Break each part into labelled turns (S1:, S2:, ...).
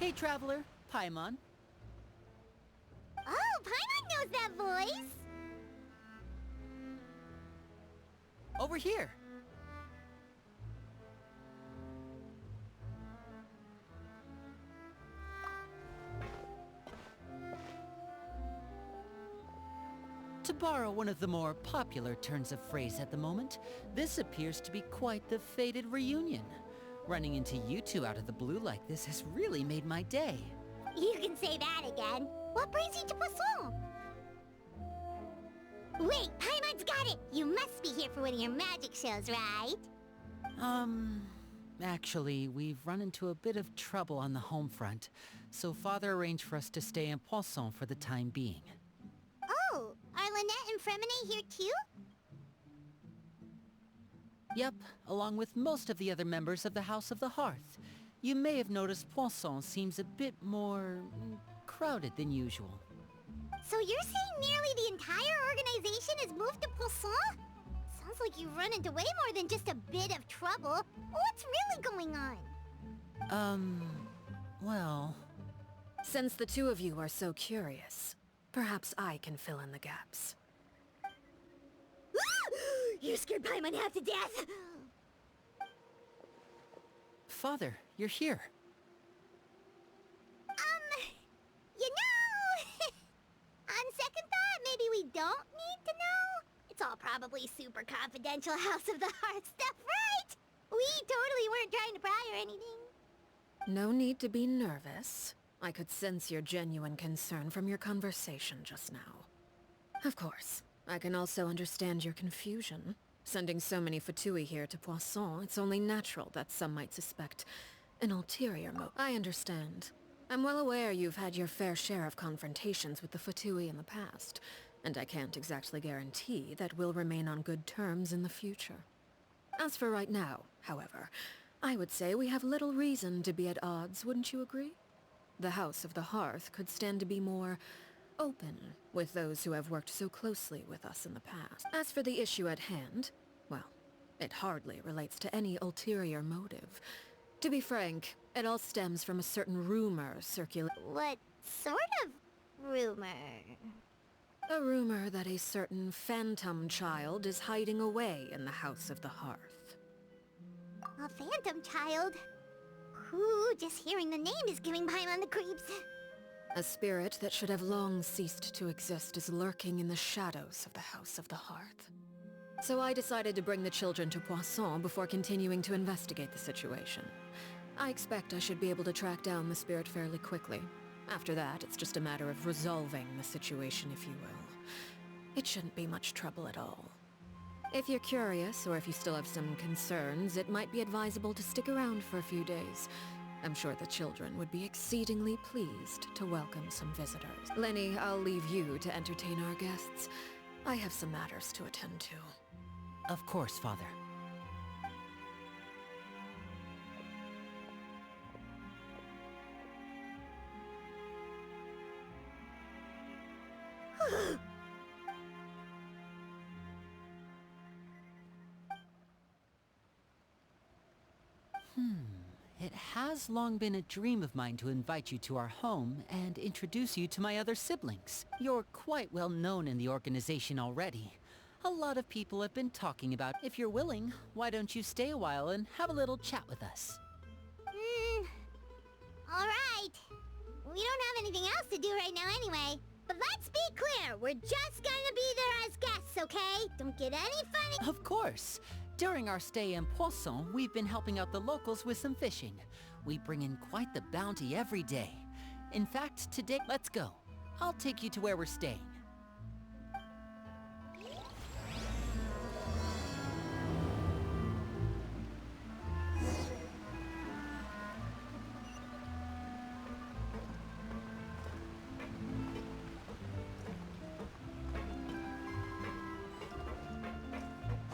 S1: Hey, traveler. Paimon.
S2: Oh, Paimon knows that voice!
S1: Over here. To borrow one of the more popular turns of phrase at the moment, this appears to be quite the fated reunion. Running into you two out of the blue like this has really made my day.
S2: You can say that again. What brings you to Poisson? Wait, Paimon's got it! You must be here for one of your magic shows, right?
S1: Actually, we've run into a bit of trouble on the home front, so Father arranged for us to stay in Poisson for the time being.
S2: Oh, are Lynette and Fremine here too?
S1: Yep, along with most of the other members of the House of the Hearth. You may have noticed Poisson seems a bit more crowded than usual.
S2: So you're saying nearly the entire organization has moved to Poisson? Sounds like you've run into way more than just a bit of trouble. What's really going on?
S1: Well...
S3: Since the two of you are so curious, perhaps I can fill in the gaps.
S2: You scared Paimon half to death!
S1: Father, you're here.
S2: You know... On second thought, maybe we don't need to know. It's all probably super confidential House of the Heart stuff, right? We totally weren't trying to pry or anything.
S3: No need to be nervous. I could sense your genuine concern from your conversation just now. Of course, I can also understand your confusion. Sending so many Fatui here to Poisson, it's only natural that some might suspect an ulterior motive. I understand. I'm well aware you've had your fair share of confrontations with the Fatui in the past, and I can't exactly guarantee that we'll remain on good terms in the future. As for right now, however, I would say we have little reason to be at odds, wouldn't you agree? The House of the Hearth could stand to be more open with those who have worked so closely with us in the past. As for the issue at hand, well, it hardly relates to any ulterior motive. To be frank, it all stems from a certain rumor circulating.
S2: What sort of rumor?
S3: A rumor that a certain phantom child is hiding away in the House of the Hearth.
S2: A phantom child? Ooh, just hearing the name is giving Paimon the creeps.
S3: A spirit that should have long ceased to exist is lurking in the shadows of the House of the Hearth. So I decided to bring the children to Poisson before continuing to investigate the situation. I expect I should be able to track down the spirit fairly quickly. After that, it's just a matter of resolving the situation, if you will. It shouldn't be much trouble at all. If you're curious, or if you still have some concerns, it might be advisable to stick around for a few days. I'm sure the children would be exceedingly pleased to welcome some visitors. Lenny, I'll leave you to entertain our guests. I have some matters to attend to.
S1: Of course, Father. It has long been a dream of mine to invite you to our home and introduce you to my other siblings. You're quite well known in the organization already. A lot of people have been talking about, if you're willing, why don't you stay a while and have a little chat with us?
S2: Alright. We don't have anything else to do right now anyway. But let's be clear, we're just gonna be there as guests, okay? Don't get any funny—
S1: Of course. During our stay in Poisson, we've been helping out the locals with some fishing. We bring in quite the bounty every day. In fact, today, let's go. I'll take you to where we're staying.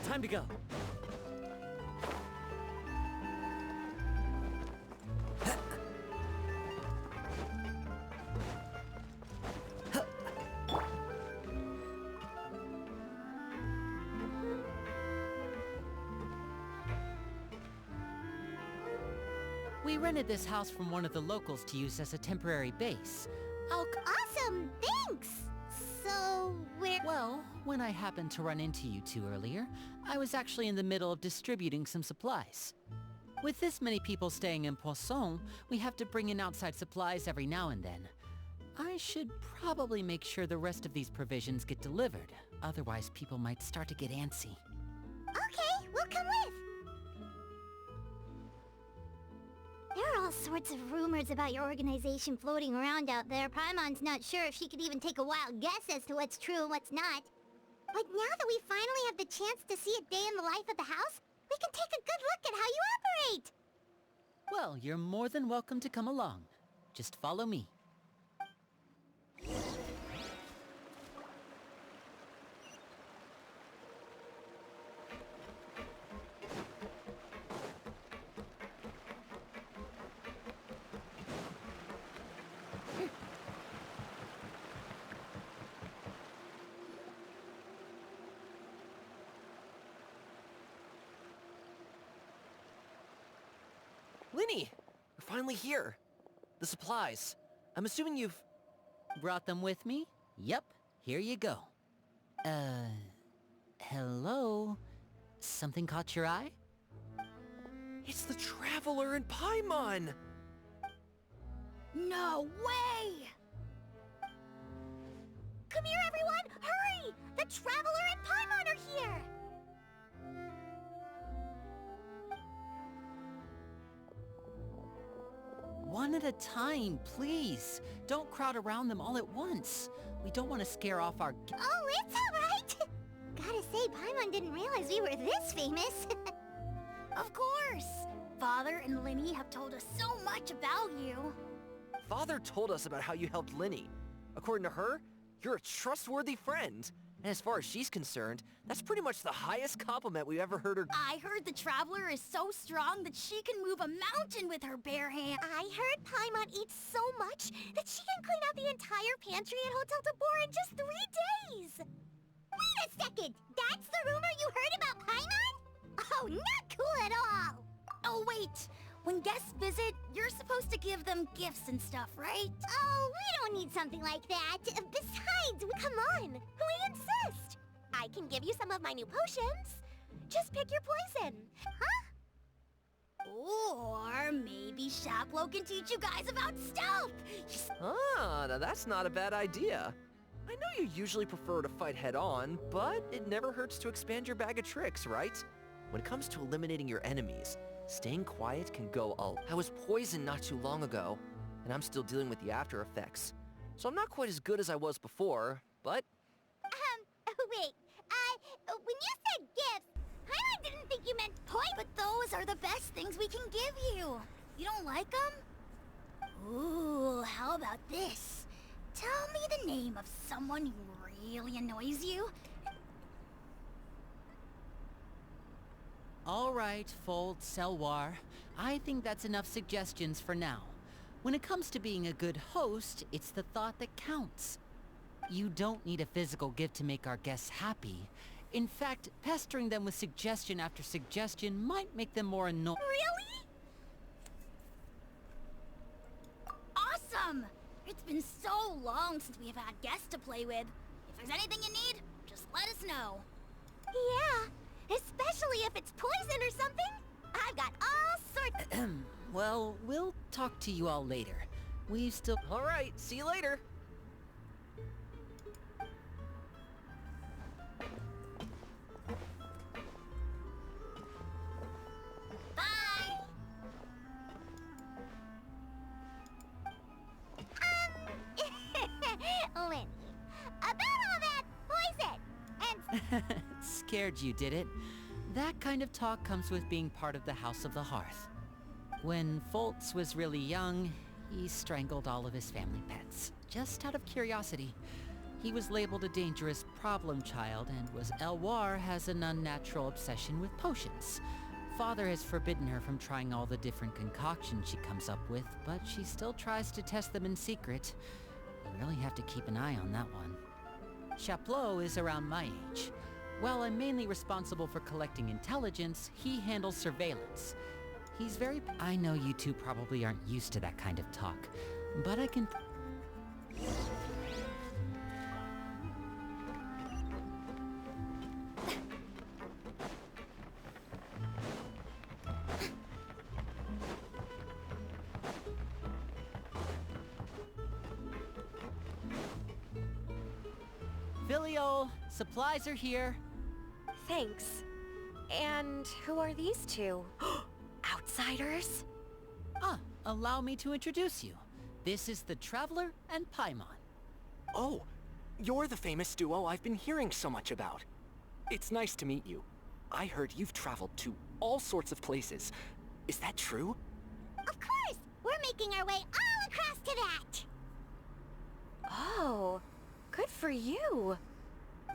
S1: Time to go. We We rented this house from one of the locals to use as a temporary base.
S2: Awesome, thanks! So,
S1: Well, when I happened to run into you two earlier, I was actually in the middle of distributing some supplies. With this many people staying in Poisson, we have to bring in outside supplies every now and then. I should probably make sure the rest of these provisions get delivered, otherwise people might start to get antsy.
S2: Okay, we'll come with! There are all sorts of rumors about your organization floating around out there. Paimon's not sure if she could even take a wild guess as to what's true and what's not. But now that we finally have the chance to see a day in the life of the house, we can take a good look at how you operate!
S1: Well, you're more than welcome to come along. Just follow me.
S4: Linny! We're finally here. The supplies. I'm assuming you've...
S1: Brought them with me? Yep, here you go. Hello? Something caught your eye?
S4: It's the Traveler and Paimon!
S2: No way! Come here, everyone! Hurry! The Traveler and Paimon are here!
S1: One at a time, please. Don't crowd around them all at once. We don't want to scare off our...
S2: Oh, it's alright! Gotta say, Paimon didn't realize we were this famous. Of course! Father and Linny have told us so much about you.
S4: Father told us about how you helped Linny. According to her, you're a trustworthy friend. And as far as she's concerned, that's pretty much the highest compliment we've ever heard her...
S2: I heard the Traveler is so strong that she can move a mountain with her bare hands. I heard Paimon eats so much that she can clean out the entire pantry at Hotel Tabor in just 3 days. Wait a second! That's the rumor you heard about Paimon? Oh, not cool at all! Oh, wait. When guests visit, you're supposed to give them gifts and stuff, right? Oh, we don't need something like that. Besides, come on. We insist. I can give you some of my new potions. Just pick your poison. Huh? Or maybe Shaplo can teach you guys about stealth.
S4: Ah, now that's not a bad idea. I know you usually prefer to fight head-on, but it never hurts to expand your bag of tricks, right? When it comes to eliminating your enemies, staying quiet can go all... I was poisoned not too long ago, and I'm still dealing with the after effects. So I'm not quite as good as I was before, but...
S2: Wait, when you said gifts, I didn't think you meant poison. But those are the best things we can give you. You don't like them? Ooh, how about this? Tell me the name of someone who really annoys you.
S1: All right, Fold, Selwar. I think that's enough suggestions for now. When it comes to being a good host, it's the thought that counts. You don't need a physical gift to make our guests happy. In fact, pestering them with suggestion after suggestion might make them more annoyed.
S2: Really? Awesome! It's been so long since we've had guests to play with. If there's anything you need, just let us know. Yeah, especially if it's poison or something. I've got all sorts...
S1: Well, we'll talk to you all later. We've still...
S4: All right, see you later.
S2: Bye! Linny, about all that poison and...
S1: Scared you, did it? That kind of talk comes with being part of the House of the Hearth. When Foltz was really young, he strangled all of his family pets, just out of curiosity. He was labeled a dangerous problem child, and Elwar has an unnatural obsession with potions. Father has forbidden her from trying all the different concoctions she comes up with, but she still tries to test them in secret. You really have to keep an eye on that one. Chaplot is around my age. While I'm mainly responsible for collecting intelligence, he handles surveillance. He's very... I know you two probably aren't used to that kind of talk, but I can... Filial, supplies are here.
S5: Thanks. And who are these two? Outsiders?
S1: Ah, allow me to introduce you. This is the Traveler and Paimon.
S6: Oh, you're the famous duo I've been hearing so much about. It's nice to meet you. I heard you've traveled to all sorts of places. Is that true?
S2: Of course! We're making our way all across to that!
S5: Oh, good for you.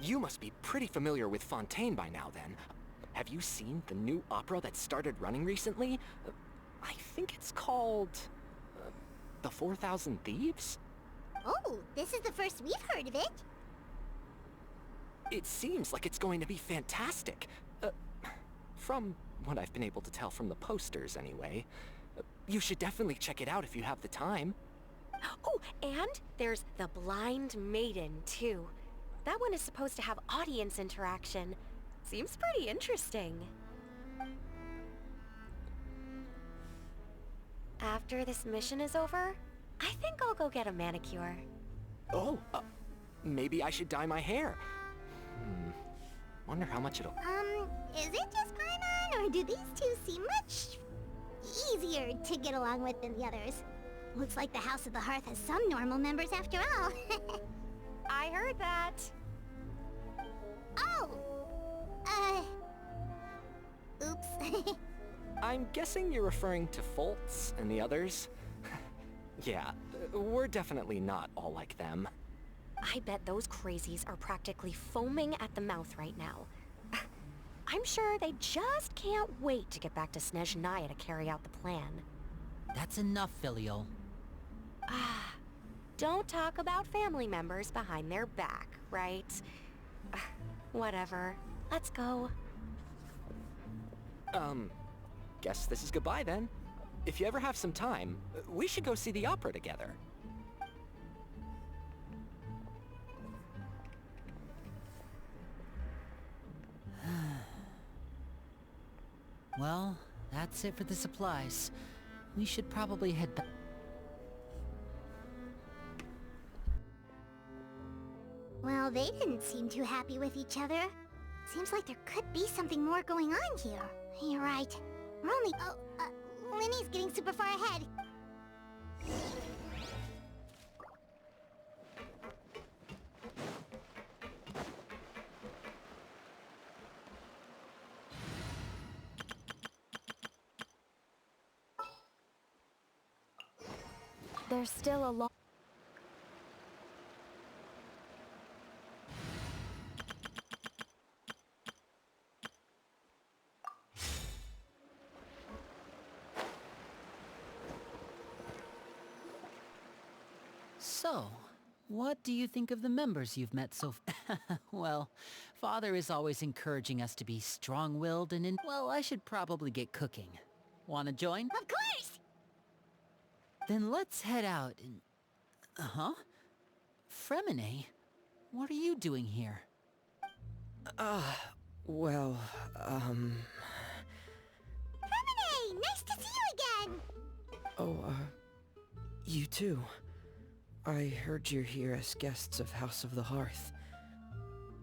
S6: You must be pretty familiar with Fontaine by now, then. Have you seen the new opera that started running recently? I think it's called... The 4,000 Thieves?
S2: Oh, this is the first we've heard of it.
S6: It seems like it's going to be fantastic. From what I've been able to tell from the posters, anyway. You should definitely check it out if you have the time.
S5: Oh, and there's The Blind Maiden, too. That one is supposed to have audience interaction. Seems pretty interesting. After this mission is over, I think I'll go get a manicure.
S6: Oh, maybe I should dye my hair. Wonder how much it'll...
S2: Is it just Paimon, or do these two seem much easier to get along with than the others? Looks like the House of the Hearth has some normal members after all.
S5: I heard that.
S2: Oh! Oops.
S6: I'm guessing you're referring to Foltz and the others? Yeah, we're definitely not all like them.
S5: I bet those crazies are practically foaming at the mouth right now. I'm sure they just can't wait to get back to Snezhnaya to carry out the plan.
S1: That's enough, Filial.
S5: Don't talk about family members behind their back, right? Whatever. Let's go.
S6: Guess this is goodbye then. If you ever have some time, we should go see the opera together.
S1: Well, that's it for the supplies. We should probably head back.
S2: Well, they didn't seem too happy with each other. Seems like there could be something more going on here. You're right. We're only... Oh, Linny's getting super far ahead.
S5: There's still a lot.
S1: So, what do you think of the members you've met so Well, Father is always encouraging us to be strong-willed and well, I should probably get cooking. Wanna join?
S2: Of course!
S1: Then let's head out and... Fremine? What are you doing here?
S7: Well,
S2: Fremine! Nice to see you again!
S7: Oh, you too. I heard you're here as guests of House of the Hearth.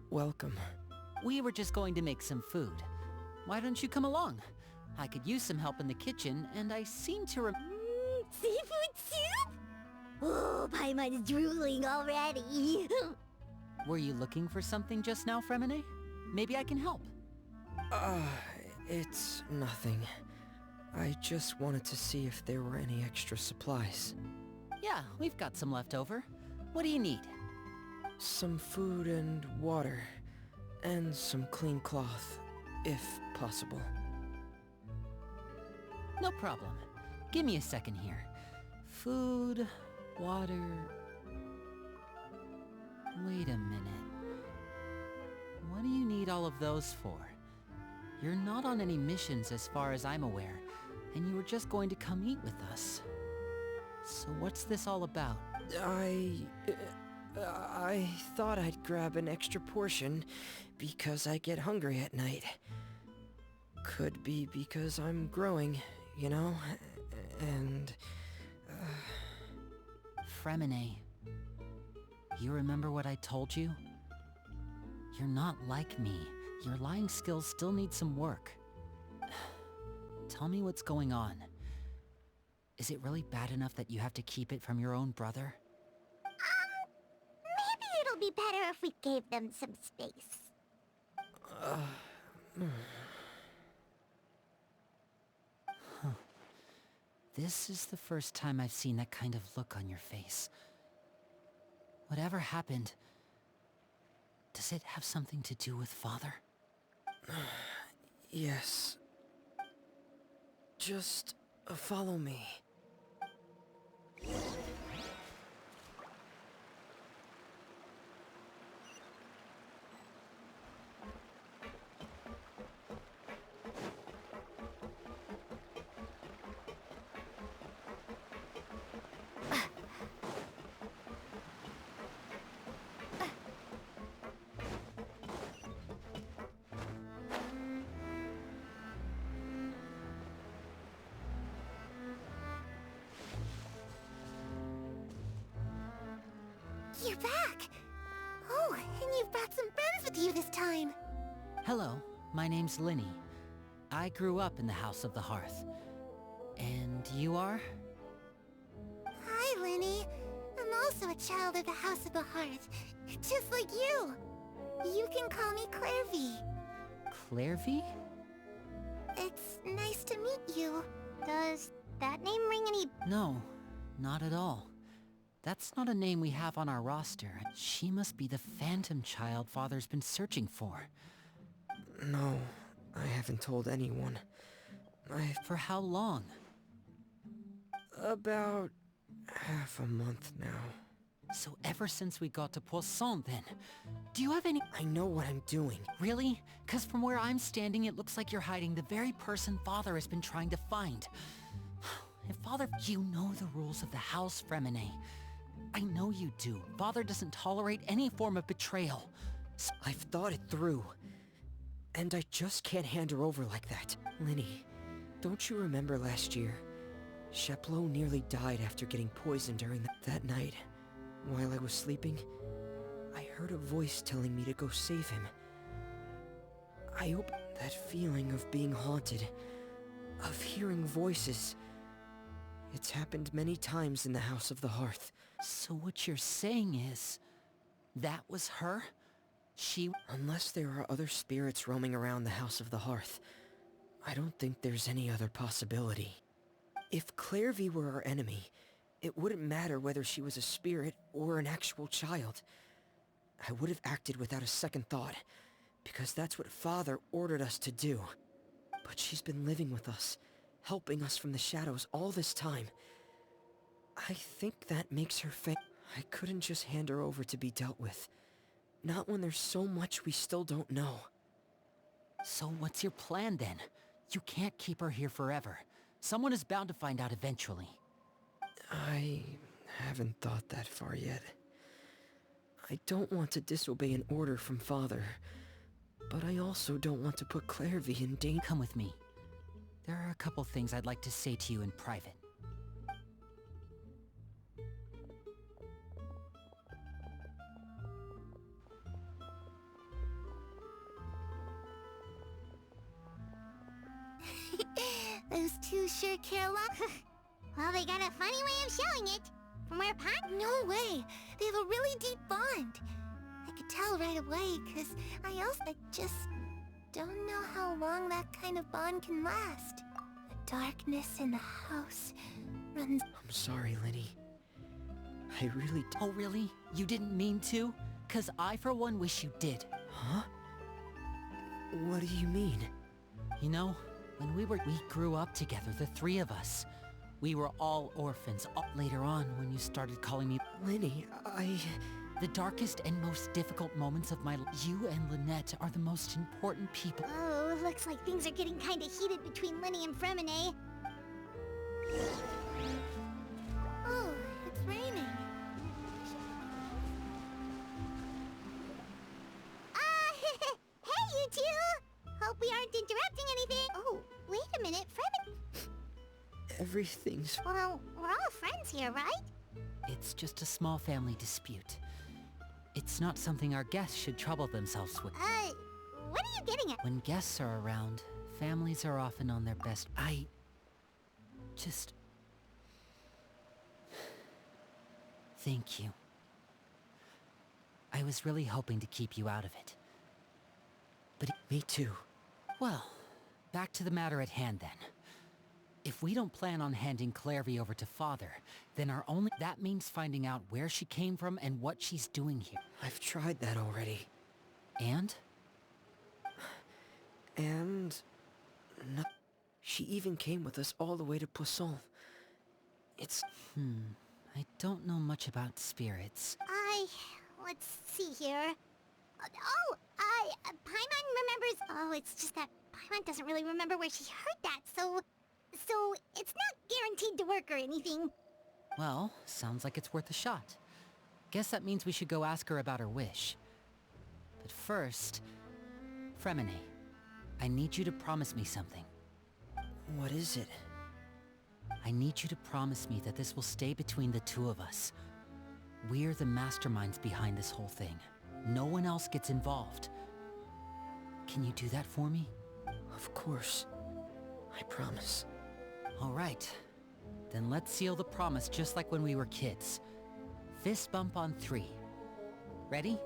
S7: Welcome.
S1: We were just going to make some food. Why don't you come along? I could use some help in the kitchen, and I seem to
S2: Seafood soup? Oh, Paimon's drooling already.
S1: Were you looking for something just now, Fremine? Maybe I can help.
S7: It's nothing. I just wanted to see if there were any extra supplies.
S1: Yeah, we've got some left over. What do you need?
S7: Some food and water. And some clean cloth, if possible.
S1: No problem. Give me a second here. Food, water... Wait a minute. What do you need all of those for? You're not on any missions as far as I'm aware. and you were just going to come eat with us. So what's this all about?
S7: I thought I'd grab an extra portion because I get hungry at night. Could be because I'm growing, you know, and...
S1: Fremine, you remember what I told you? You're not like me. Your lying skills still need some work. Tell me what's going on. Is it really bad enough that you have to keep it from your own brother?
S2: Maybe it'll be better if we gave them some space.
S1: This is the first time I've seen that kind of look on your face. Whatever happened, does it have something to do with Father?
S7: Yes. Just follow me.
S2: You're back! Oh, and you've brought some friends with you this time!
S1: Hello, my name's Linny. I grew up in the House of the Hearth. And you are?
S2: Hi, Linny. I'm also a child of the House of the Hearth, just like you. You can call me Clairvy.
S1: Clairvy?
S2: It's nice to meet you. Does that name ring any...
S1: No, not at all. That's not a name we have on our roster. She must be the phantom child Father's been searching for.
S7: No, I haven't told anyone.
S1: For how long?
S7: About half a month now.
S1: So ever since we got to Poisson, then. Do you have any...
S7: I know what I'm doing.
S1: Really? 'Cause from where I'm standing, it looks like you're hiding the very person Father has been trying to find. And Father, you know the rules of the house, Fremine. I know you do. Father doesn't tolerate any form of betrayal.
S7: I've thought it through. And I just can't hand her over like that. Linny, don't you remember last year? Sheplo nearly died after getting poisoned during that night. While I was sleeping, I heard a voice telling me to go save him. I hope that feeling of being haunted, of hearing voices, it's happened many times in the House of the Hearth.
S1: So what you're saying is... that was her? She...
S7: Unless there are other spirits roaming around the House of the Hearth, I don't think there's any other possibility. If Clairvy were our enemy, it wouldn't matter whether she was a spirit or an actual child. I would have acted without a second thought, because that's what Father ordered us to do. But she's been living with us, helping us from the shadows all this time. I think that makes her I couldn't just hand her over to be dealt with. Not when there's so much we still don't know.
S1: So what's your plan then? You can't keep her here forever. Someone is bound to find out eventually.
S7: I haven't thought that far yet. I don't want to disobey an order from Father, but I also don't want to put Clairvy in danger.
S1: Come with me. There are a couple things I'd like to say to you in private.
S2: Those two sure care a lot. Well, they got a funny way of showing it. From where No way. They have a really deep bond. I could tell right away, because I just don't know how long that kind of bond can last. The darkness in the house runs...
S7: I'm sorry, Linny. I really
S1: Oh, really? You didn't mean to? 'Cause I, for one, wish you did.
S7: Huh? What do you mean?
S1: You know, when we grew up together, the three of us. We were all orphans. Later on, when you started calling me...
S7: Linny,
S1: The darkest and most difficult moments of my life, you and Lynette are the most important people.
S2: Oh, looks like things are getting kinda heated between Linny and Fremine. Oh, it's raining. Hey, you two! Hope we aren't interrupting anything. Oh, wait a minute, Fremen.
S7: Everything's...
S2: Well, we're all friends here, right?
S1: It's just a small family dispute. It's not something our guests should trouble themselves with.
S2: What are you getting at?
S1: When guests are around, families are often on their best. I... just... Thank you. I was really hoping to keep you out of it. But
S7: Me too.
S1: well, back to the matter at hand then. If we don't plan on handing Clairvy over to Father, then our only... that means finding out where she came from and what she's doing here.
S7: I've tried that already.
S1: And?
S7: And... no... She even came with us all the way to Poisson. It's...
S1: I don't know much about spirits.
S2: Let's see here. Paimon remembers... Oh, it's just that Paimon doesn't really remember where she heard that, so it's not guaranteed to work or anything.
S1: Well, sounds like it's worth a shot. Guess that means we should go ask her about her wish. But first... Fremine, I need you to promise me something.
S7: what is it?
S1: I need you to promise me that this will stay between the two of us. We're the masterminds behind this whole thing. No one else gets involved. Can you do that for me?
S7: Of course. I promise.
S1: All right. Then let's seal the promise just like when we were kids. Fist bump on 3. Ready?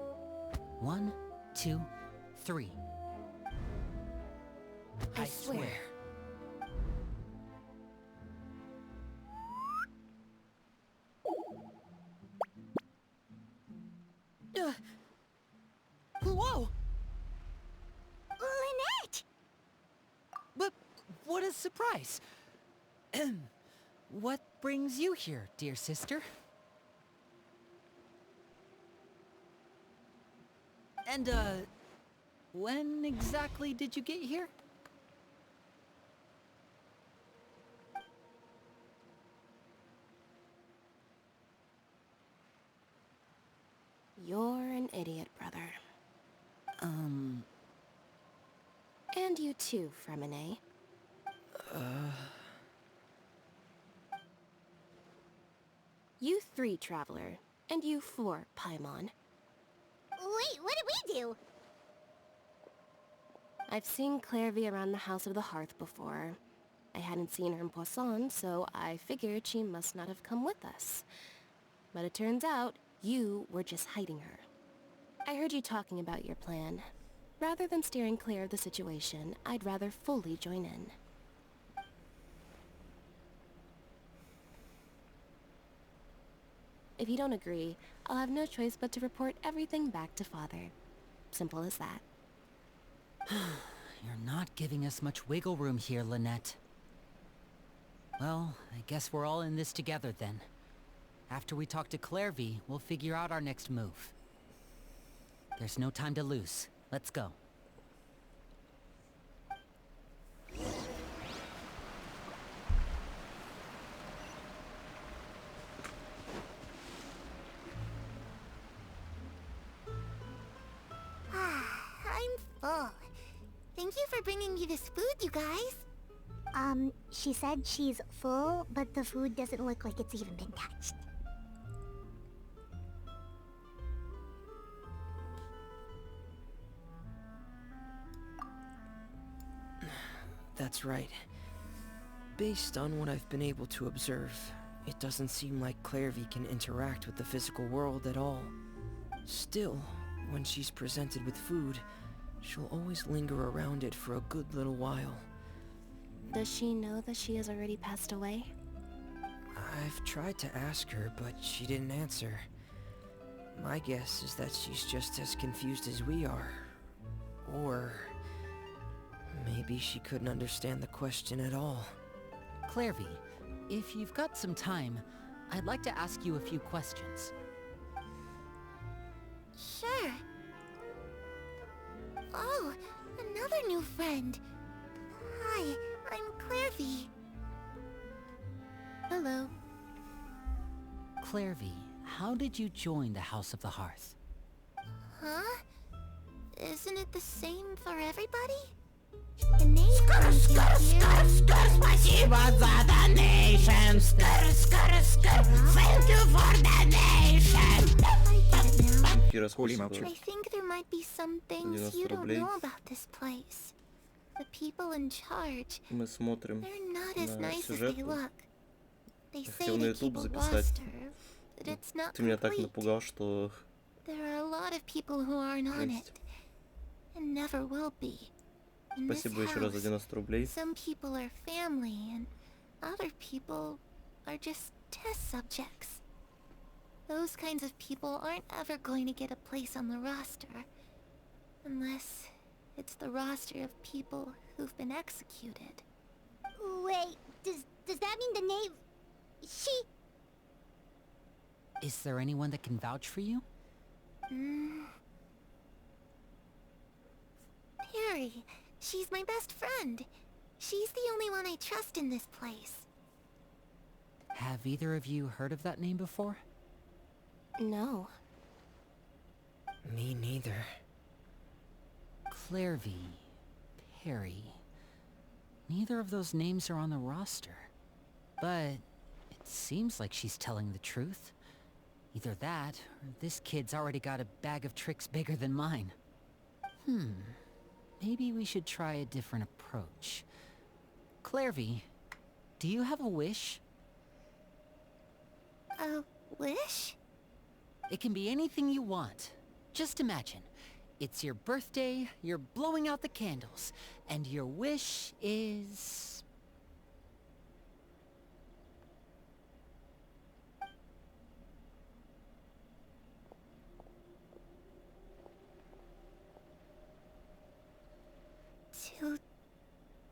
S1: 1, 2, 3.
S7: I swear.
S1: Whoa!
S2: Lynette!
S1: But what a surprise! What brings you here, dear sister? And, when exactly did you get here?
S5: You're an idiot, brother. And you too, Fremine. You 3, Traveler. And you 4, Paimon.
S2: Wait, what did we do?
S5: I've seen Clairvy around the House of the Hearth before. I hadn't seen her in Poisson, so I figured she must not have come with us. But it turns out, you were just hiding her. I heard you talking about your plan. Rather than steering clear of the situation, I'd rather fully join in. If you don't agree, I'll have no choice but to report everything back to Father. Simple as that.
S1: You're not giving us much wiggle room here, Lynette. Well, I guess we're all in this together then. After we talk to Clairvy, we'll figure out our next move. There's no time to lose. Let's go.
S2: I'm full. Thank you for bringing me this food, you guys. She said she's full, but the food doesn't look like it's even been touched.
S7: That's right. Based on what I've been able to observe, it doesn't seem like Clairvy can interact with the physical world at all. Still, when she's presented with food, she'll always linger around it for a good little while.
S5: Does she know that she has already passed away?
S7: I've tried to ask her, but she didn't answer. My guess is that she's just as confused as we are. Or... maybe she couldn't understand the question at all.
S1: Clairvy, if you've got some time, I'd like to ask you a few questions.
S2: Sure. Oh, another new friend. Hi, I'm Clairvy.
S5: Hello.
S1: Clairvy, how did you join the House of the Hearth?
S2: Huh? Isn't it the same for everybody? The name
S1: Спасибо за donation! Thank you for donation!
S8: Кира, спасибо.
S2: I think there might be some things you don't know about this place. The people in charge,
S8: Мы смотрим
S2: they're not as
S8: на
S2: nice as they
S8: сюжет.
S2: look. They
S8: Я
S2: say
S8: хотел на
S2: they keep
S8: YouTube
S2: a
S8: записать.
S2: roster, but it's not
S8: Ты меня так
S2: complete.
S8: напугал, что
S2: There are a lot of people who aren't on it, and never will be. In this
S8: спасибо еще раз за
S2: house,
S8: 90 рублей.
S2: some people are family, and other people are just test subjects. Those kinds of people aren't ever going to get a place on the roster, unless it's the roster of people who've been executed.
S9: Wait, does that mean the name... She...
S1: Is there anyone that can vouch for you?
S2: Perry, she's my best friend. She's the only one I trust in this place.
S1: Have either of you heard of that name before?
S5: No.
S7: Me neither.
S1: Clairvy, Perry. Neither of those names are on the roster. But it seems like she's telling the truth. Either that, or this kid's already got a bag of tricks bigger than mine. Maybe we should try a different approach. Clairvy, do you have a wish?
S2: A wish?
S1: It can be anything you want. Just imagine. It's your birthday, you're blowing out the candles, and your wish is...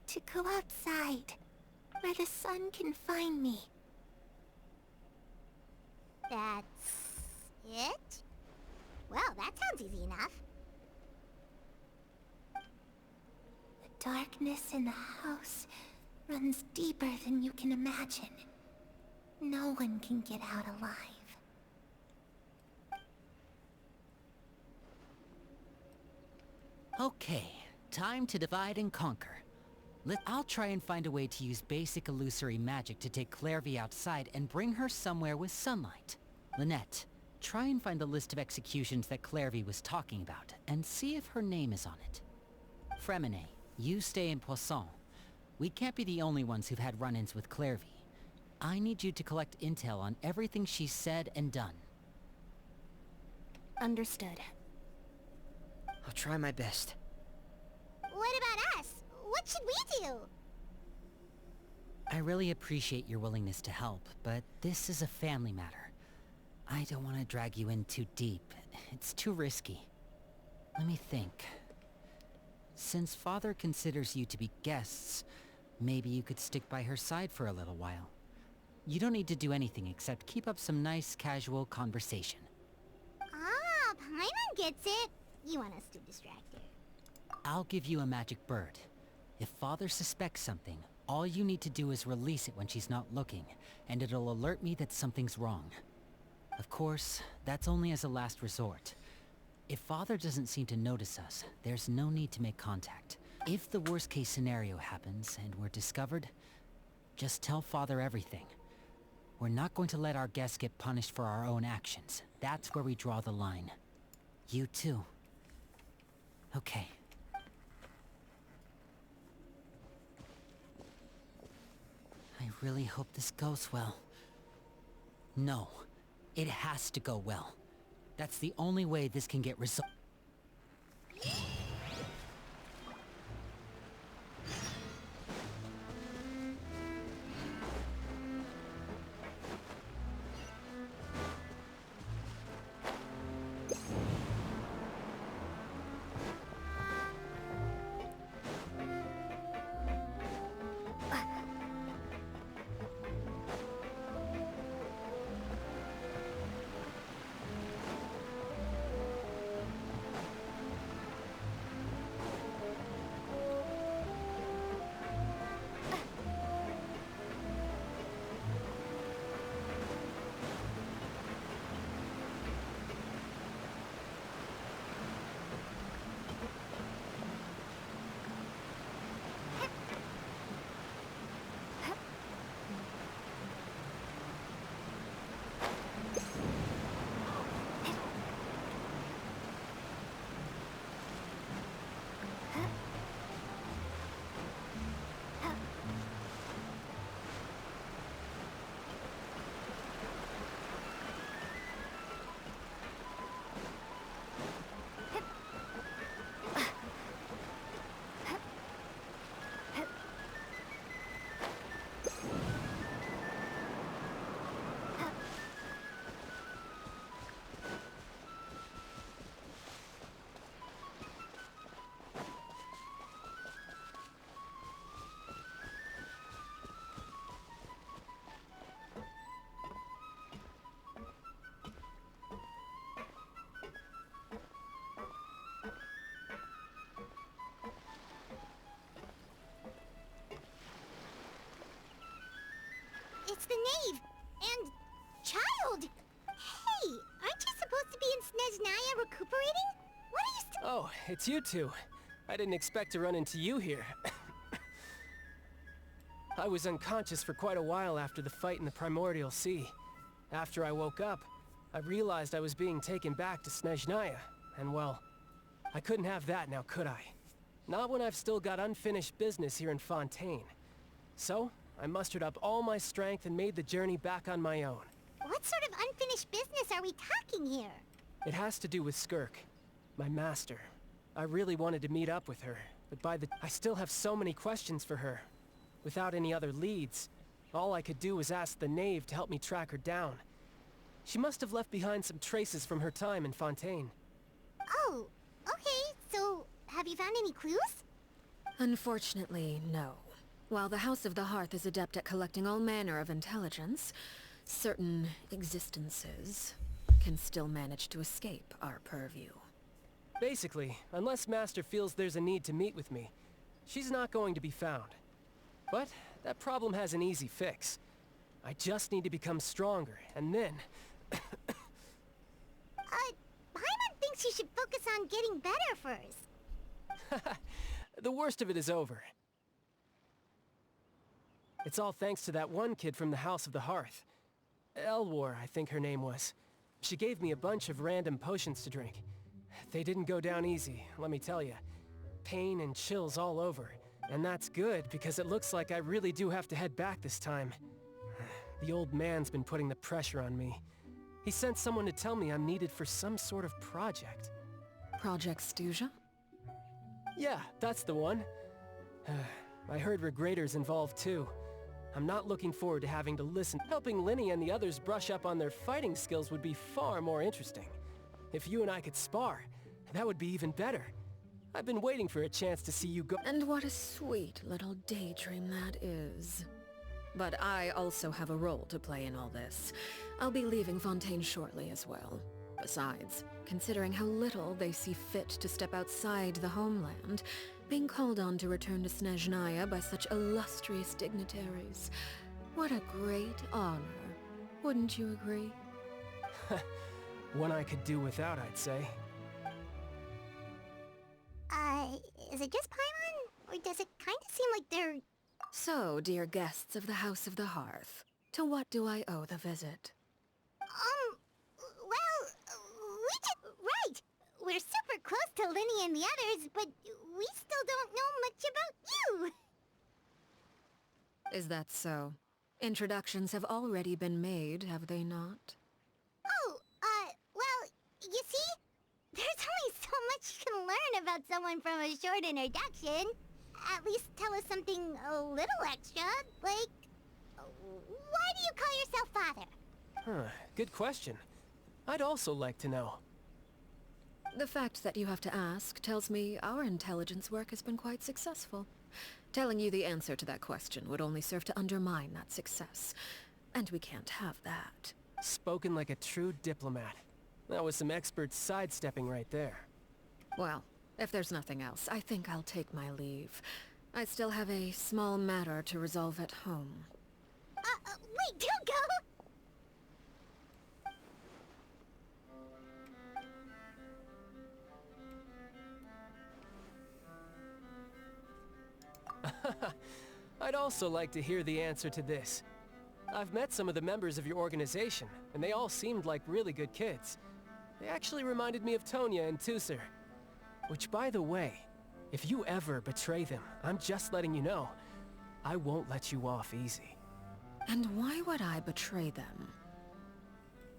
S2: To go outside, where the sun can find me.
S9: That's... it? Well, that sounds easy enough.
S2: The darkness in the house runs deeper than you can imagine. No one can get out alive.
S1: Okay, time to divide and conquer. I'll try and find a way to use basic illusory magic to take Clairvy outside and bring her somewhere with sunlight. Lynette, try and find the list of executions that Clairvy was talking about, and see if her name is on it. Fremine, you stay in Poisson. We can't be the only ones who've had run-ins with Clairvy. I need you to collect intel on everything she's said and done.
S5: Understood.
S7: I'll try my best.
S9: What about us? What should we do?
S1: I really appreciate your willingness to help, but this is a family matter. I don't want to drag you in too deep. It's too risky. Let me think. Since Father considers you to be guests, maybe you could stick by her side for a little while. You don't need to do anything except keep up some nice, casual conversation.
S9: Ah, Paimon gets it. You want us to distract her.
S1: I'll give you a magic bird. If Father suspects something, all you need to do is release it when she's not looking, and it'll alert me that something's wrong. Of course, that's only as a last resort. If Father doesn't seem to notice us, there's no need to make contact. If the worst-case scenario happens and we're discovered, just tell Father everything. We're not going to let our guests get punished for our own actions. That's where we draw the line. You too. Okay. I really hope this goes well. No. It has to go well. That's the only way this can get resolved.
S2: it's the knave. And... child! Hey, aren't you supposed to be in Snezhnaya recuperating? What are you still...
S10: Oh, it's you two. I didn't expect to run into you here. I was unconscious for quite a while after the fight in the Primordial Sea. After I woke up, I realized I was being taken back to Snezhnaya, and well, I couldn't have that now, could I? Not when I've still got unfinished business here in Fontaine. So, I mustered up all my strength and made the journey back on my own.
S2: What sort of unfinished business are we talking here?
S10: It has to do with Skirk, my master. I really wanted to meet up with her, but I still have so many questions for her. Without any other leads, all I could do was ask the knave to help me track her down. She must have left behind some traces from her time in Fontaine.
S2: Oh, okay, so have you found any clues?
S3: Unfortunately, no. While the House of the Hearth is adept at collecting all manner of intelligence, certain existences can still manage to escape our purview.
S10: Basically, unless Master feels there's a need to meet with me, she's not going to be found. But that problem has an easy fix. I just need to become stronger, and then...
S2: Paimon thinks you should focus on getting better first.
S10: The worst of it is over. It's all thanks to that one kid from the House of the Hearth. Elwar, I think her name was. She gave me a bunch of random potions to drink. They didn't go down easy, let me tell you. Pain and chills all over. And that's good, because it looks like I really do have to head back this time. The old man's been putting the pressure on me. He sent someone to tell me I'm needed for some sort of project.
S3: Project Stuja?
S10: Yeah, that's the one. I heard Regraders involved too. I'm not looking forward to having to listen. Helping Linny and the others brush up on their fighting skills would be far more interesting. If you and I could spar, that would be even better. I've been waiting for a chance to see you go-
S3: And what a sweet little daydream that is. But I also have a role to play in all this. I'll be leaving Fontaine shortly as well. Besides, considering how little they see fit to step outside the homeland, being called on to return to Snezhnaya by such illustrious dignitaries, what a great honor. Wouldn't you agree?
S10: One I could do without, I'd say.
S2: Is it just Paimon? Or does it kind of seem like they're...
S3: So, dear guests of the House of the Hearth, to what do I owe the visit?
S2: Right! We're super close to Linny and the others, but we still don't know much about you!
S3: Is that so? Introductions have already been made, have they not?
S2: Oh, well, you see? There's only so much you can learn about someone from a short introduction. At least tell us something a little extra, like... Why do you call yourself father?
S10: Huh, good question. I'd also like to know.
S3: The fact that you have to ask tells me our intelligence work has been quite successful. Telling you the answer to that question would only serve to undermine that success. And we can't have that.
S10: Spoken like a true diplomat. That was some expert sidestepping right there.
S3: Well, if there's nothing else, I think I'll take my leave. I still have a small matter to resolve at home.
S2: Wait, don't go!
S10: I'd also like to hear the answer to this. I've met some of the members of your organization, and they all seemed like really good kids. They actually reminded me of Tonya and Tusser. Which, by the way, if you ever betray them, I'm just letting you know, I won't let you off easy.
S3: And why would I betray them?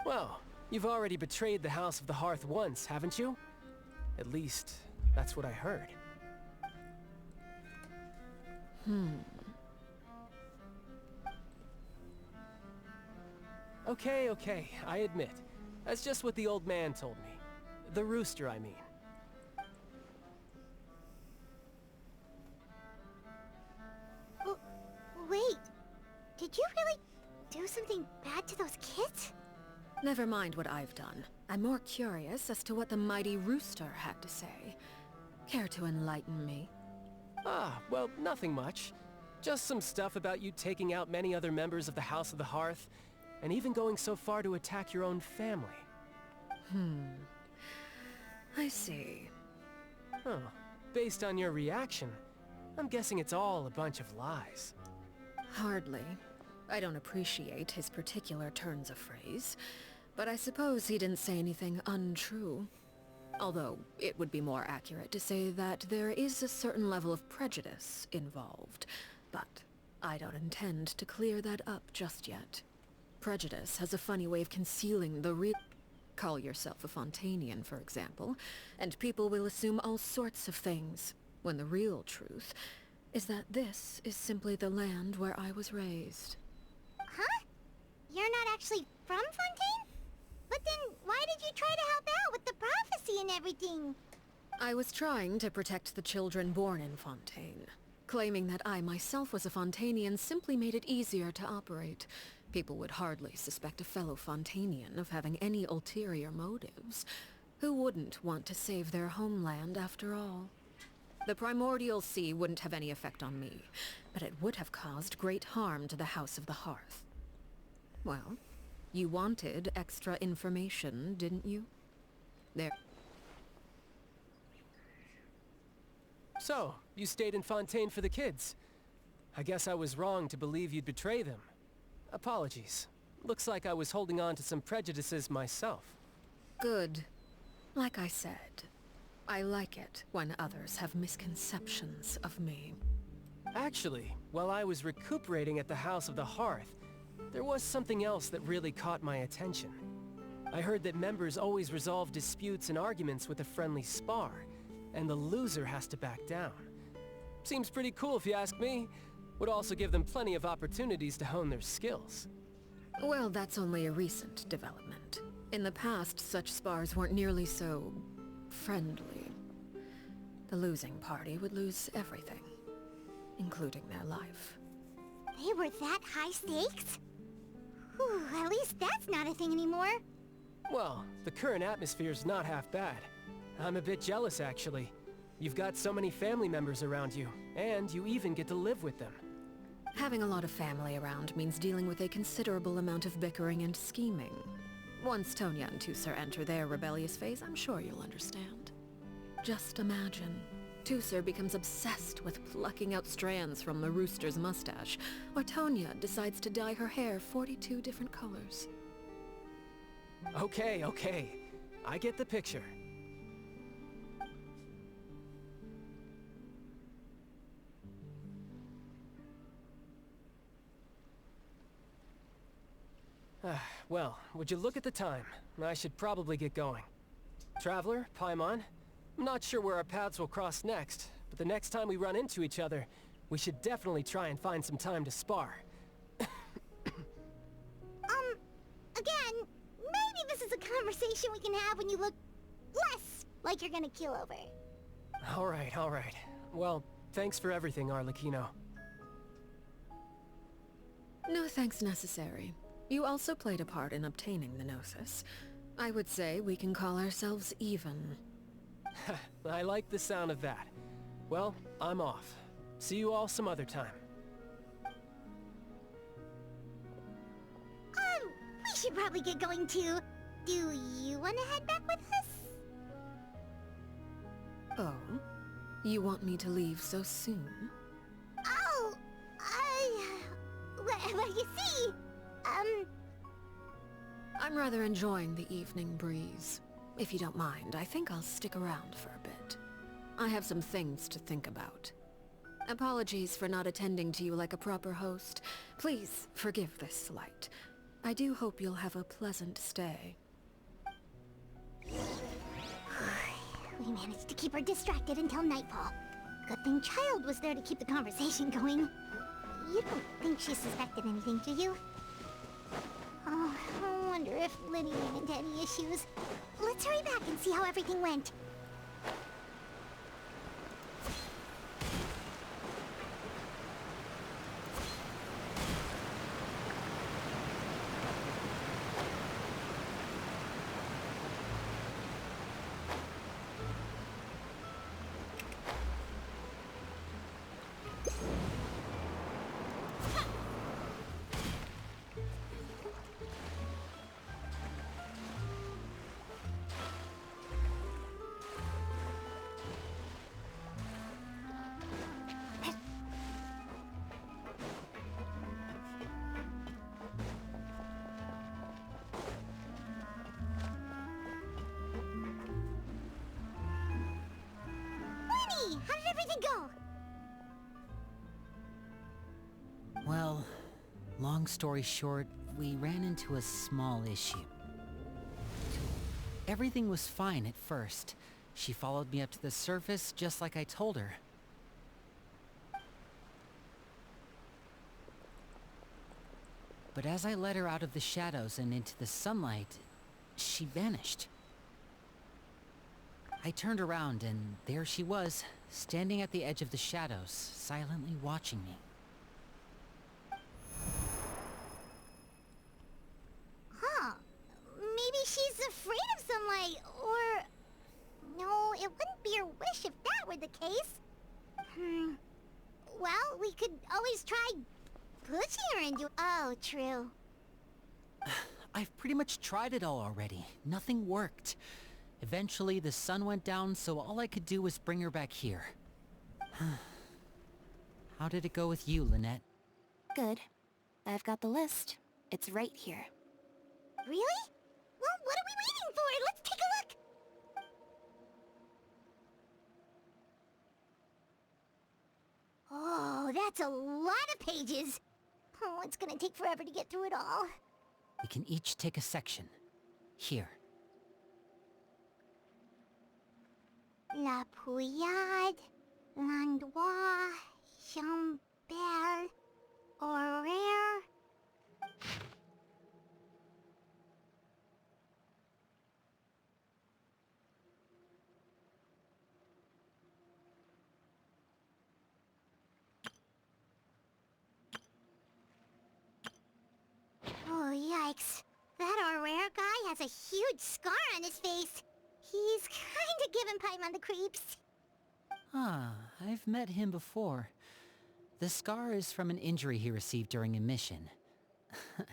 S10: Well, you've already betrayed the House of the Hearth once, haven't you? At least, that's what I heard. Okay, I admit. That's just what the old man told me. The rooster, I mean.
S2: Wait, did you really do something bad to those kids?
S3: Never mind what I've done. I'm more curious as to what the mighty rooster had to say. Care to enlighten me?
S10: Ah, well, nothing much. Just some stuff about you taking out many other members of the House of the Hearth, and even going so far to attack your own family.
S3: I see.
S10: Huh. Based on your reaction, I'm guessing it's all a bunch of lies.
S3: Hardly. I don't appreciate his particular turns of phrase, but I suppose he didn't say anything untrue. Although, it would be more accurate to say that there is a certain level of prejudice involved, but I don't intend to clear that up just yet. Prejudice has a funny way of concealing the real... Call yourself a Fontanian, for example, and people will assume all sorts of things, when the real truth is that this is simply the land where I was raised.
S9: Huh? You're not actually from Fontaine? But then why did you try to help out with the prophecy and everything?
S3: I was trying to protect the children born in Fontaine. Claiming that I myself was a Fontanian simply made it easier to operate. People would hardly suspect a fellow Fontanian of having any ulterior motives. Who wouldn't want to save their homeland after all? The primordial sea wouldn't have any effect on me, but it would have caused great harm to the House of the Hearth. Well, you wanted extra information, didn't you? There.
S10: So, you stayed in Fontaine for the kids. I guess I was wrong to believe you'd betray them. Apologies. Looks like I was holding on to some prejudices myself.
S3: Good. Like I said, I like it when others have misconceptions of me.
S10: Actually, while I was recuperating at the House of the Hearth, there was something else that really caught my attention. I heard that members always resolve disputes and arguments with a friendly spar, and the loser has to back down. Seems pretty cool if you ask me. Would also give them plenty of opportunities to hone their skills.
S3: Well, that's only a recent development. In the past, such spars weren't nearly so... friendly. The losing party would lose everything, including their life.
S9: They were that high stakes? Whew, at least that's not a thing anymore.
S10: Well, the current atmosphere's not half bad. I'm a bit jealous, actually. You've got so many family members around you, and you even get to live with them.
S3: Having a lot of family around means dealing with a considerable amount of bickering and scheming. Once Tonya and Tusser enter their rebellious phase, I'm sure you'll understand. Just imagine. Tusser becomes obsessed with plucking out strands from the rooster's mustache, or Tonya decides to dye her hair 42 different colors.
S10: Okay. I get the picture. Well, would you look at the time? I should probably get going. Traveler, Paimon, I'm not sure where our paths will cross next, but the next time we run into each other, we should definitely try and find some time to spar.
S9: Again, maybe this is a conversation we can have when you look less like you're gonna keel over.
S10: All right. Well, thanks for everything, Arlecchino.
S3: No thanks necessary. You also played a part in obtaining the Gnosis. I would say we can call ourselves even.
S10: I like the sound of that. Well, I'm off. See you all some other time.
S9: We should probably get going too. Do you want to head back with us?
S3: Oh? You want me to leave so soon?
S9: Oh, well, you see,
S3: I'm rather enjoying the evening breeze. If you don't mind, I think I'll stick around for a bit. I have some things to think about. Apologies for not attending to you like a proper host. Please forgive this slight. I do hope you'll have a pleasant stay.
S9: we managed to keep her distracted until nightfall. Good thing Child was there to keep the conversation going. You don't think she suspected anything, do you? Oh, I wonder if Liddy ran into any issues. Let's hurry back and see how everything went.
S1: Long story short, we ran into a small issue. Everything was fine at first. She followed me up to the surface just like I told her. But as I led her out of the shadows and into the sunlight, she vanished. I turned around and there she was, standing at the edge of the shadows, silently watching me.
S9: Huh. Maybe she's afraid of sunlight, or... No, it wouldn't be her wish if that were the case. Well, we could always try pushing her into... Oh, true.
S1: I've pretty much tried it all already. Nothing worked. Eventually, the sun went down, so all I could do was bring her back here. How did it go with you, Lynette?
S5: Good. I've got the list. It's right here.
S9: Really? Well, what are we waiting for? Let's take a look! Oh, that's a lot of pages. Oh, it's gonna take forever to get through it all.
S1: We can each take a section. Here.
S9: La Pouillade, L'Endroit, Chambert, Horaire. Oh, yikes. That Horaire guy has a huge scar on his face. He's kinda giving Paimon the creeps.
S1: Ah, I've met him before. The scar is from an injury he received during a mission.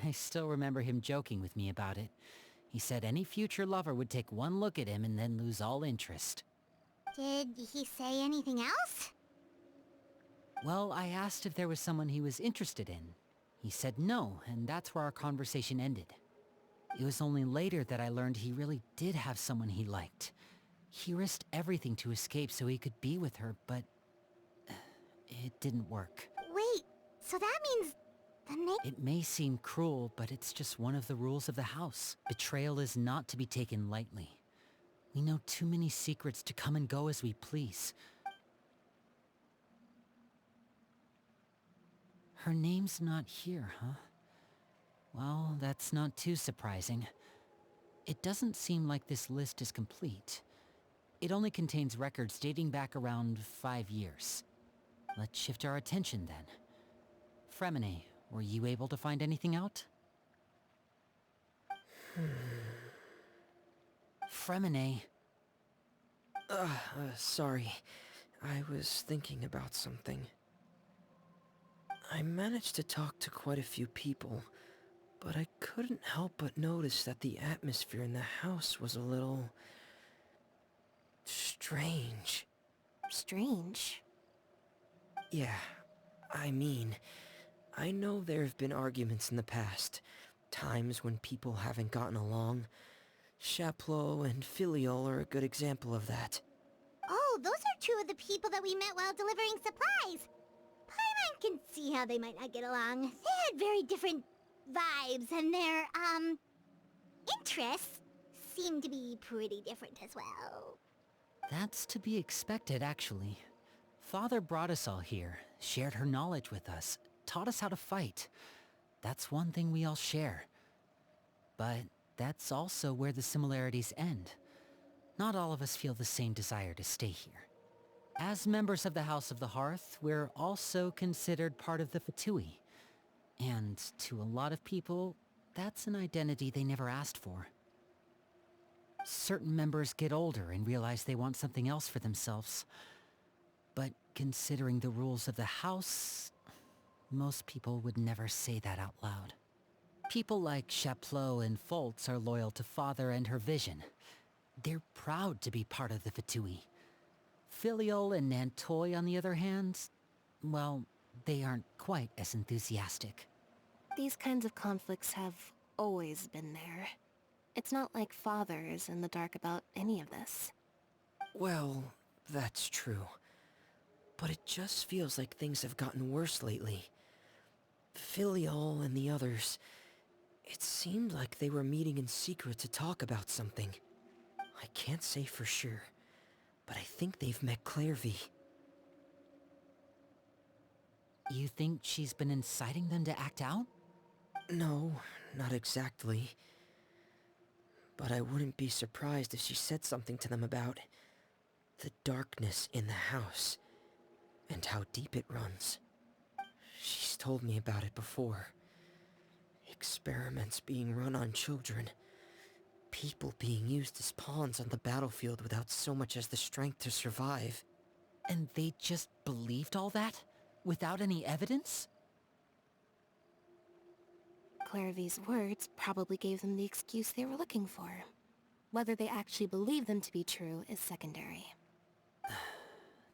S1: I still remember him joking with me about it. He said any future lover would take one look at him and then lose all interest.
S9: Did he say anything else?
S1: Well, I asked if there was someone he was interested in. He said no, and that's where our conversation ended. It was only later that I learned he really did have someone he liked. He risked everything to escape so he could be with her, but... it didn't work.
S9: Wait, so that means...
S1: It may seem cruel, but it's just one of the rules of the house. Betrayal is not to be taken lightly. We know too many secrets to come and go as we please. Her name's not here, huh? Well, that's not too surprising. It doesn't seem like this list is complete. It only contains records dating back around 5 years. Let's shift our attention then. Fremine, were you able to find anything out? Fremine.
S7: Sorry. I was thinking about something. I managed to talk to quite a few people, but I couldn't help but notice that the atmosphere in the house was a little... strange.
S5: Strange?
S7: Yeah, I mean, I know there have been arguments in the past, times when people haven't gotten along. Chaplot and Filial are a good example of that.
S9: Oh, those are two of the people that we met while delivering supplies. Paimon can see how they might not get along. They had very different vibes, and their, interests seem to be pretty different as well.
S1: That's to be expected, actually. Father brought us all here, shared her knowledge with us, taught us how to fight. That's one thing we all share. But that's also where the similarities end. Not all of us feel the same desire to stay here. As members of the House of the Hearth, we're also considered part of the Fatui. And to a lot of people, that's an identity they never asked for. Certain members get older and realize they want something else for themselves. But considering the rules of the house, most people would never say that out loud. People like Chaplot and Foltz are loyal to Father and her vision. They're proud to be part of the Fatui. Filial and Nantoy, on the other hand, well, they aren't quite as enthusiastic.
S5: These kinds of conflicts have always been there. It's not like Father is in the dark about any of this.
S7: Well, that's true. But it just feels like things have gotten worse lately. Filial and the others, it seemed like they were meeting in secret to talk about something. I can't say for sure, but I think they've met Clairvy.
S1: You think she's been inciting them to act out?
S7: No, not exactly. But I wouldn't be surprised if she said something to them about the darkness in the house and how deep it runs. She's told me about it before. Experiments being run on children. People being used as pawns on the battlefield without so much as the strength to survive.
S1: And they just believed all that? Without any evidence?
S5: Clairvy's words probably gave them the excuse they were looking for. Whether they actually believe them to be true is secondary.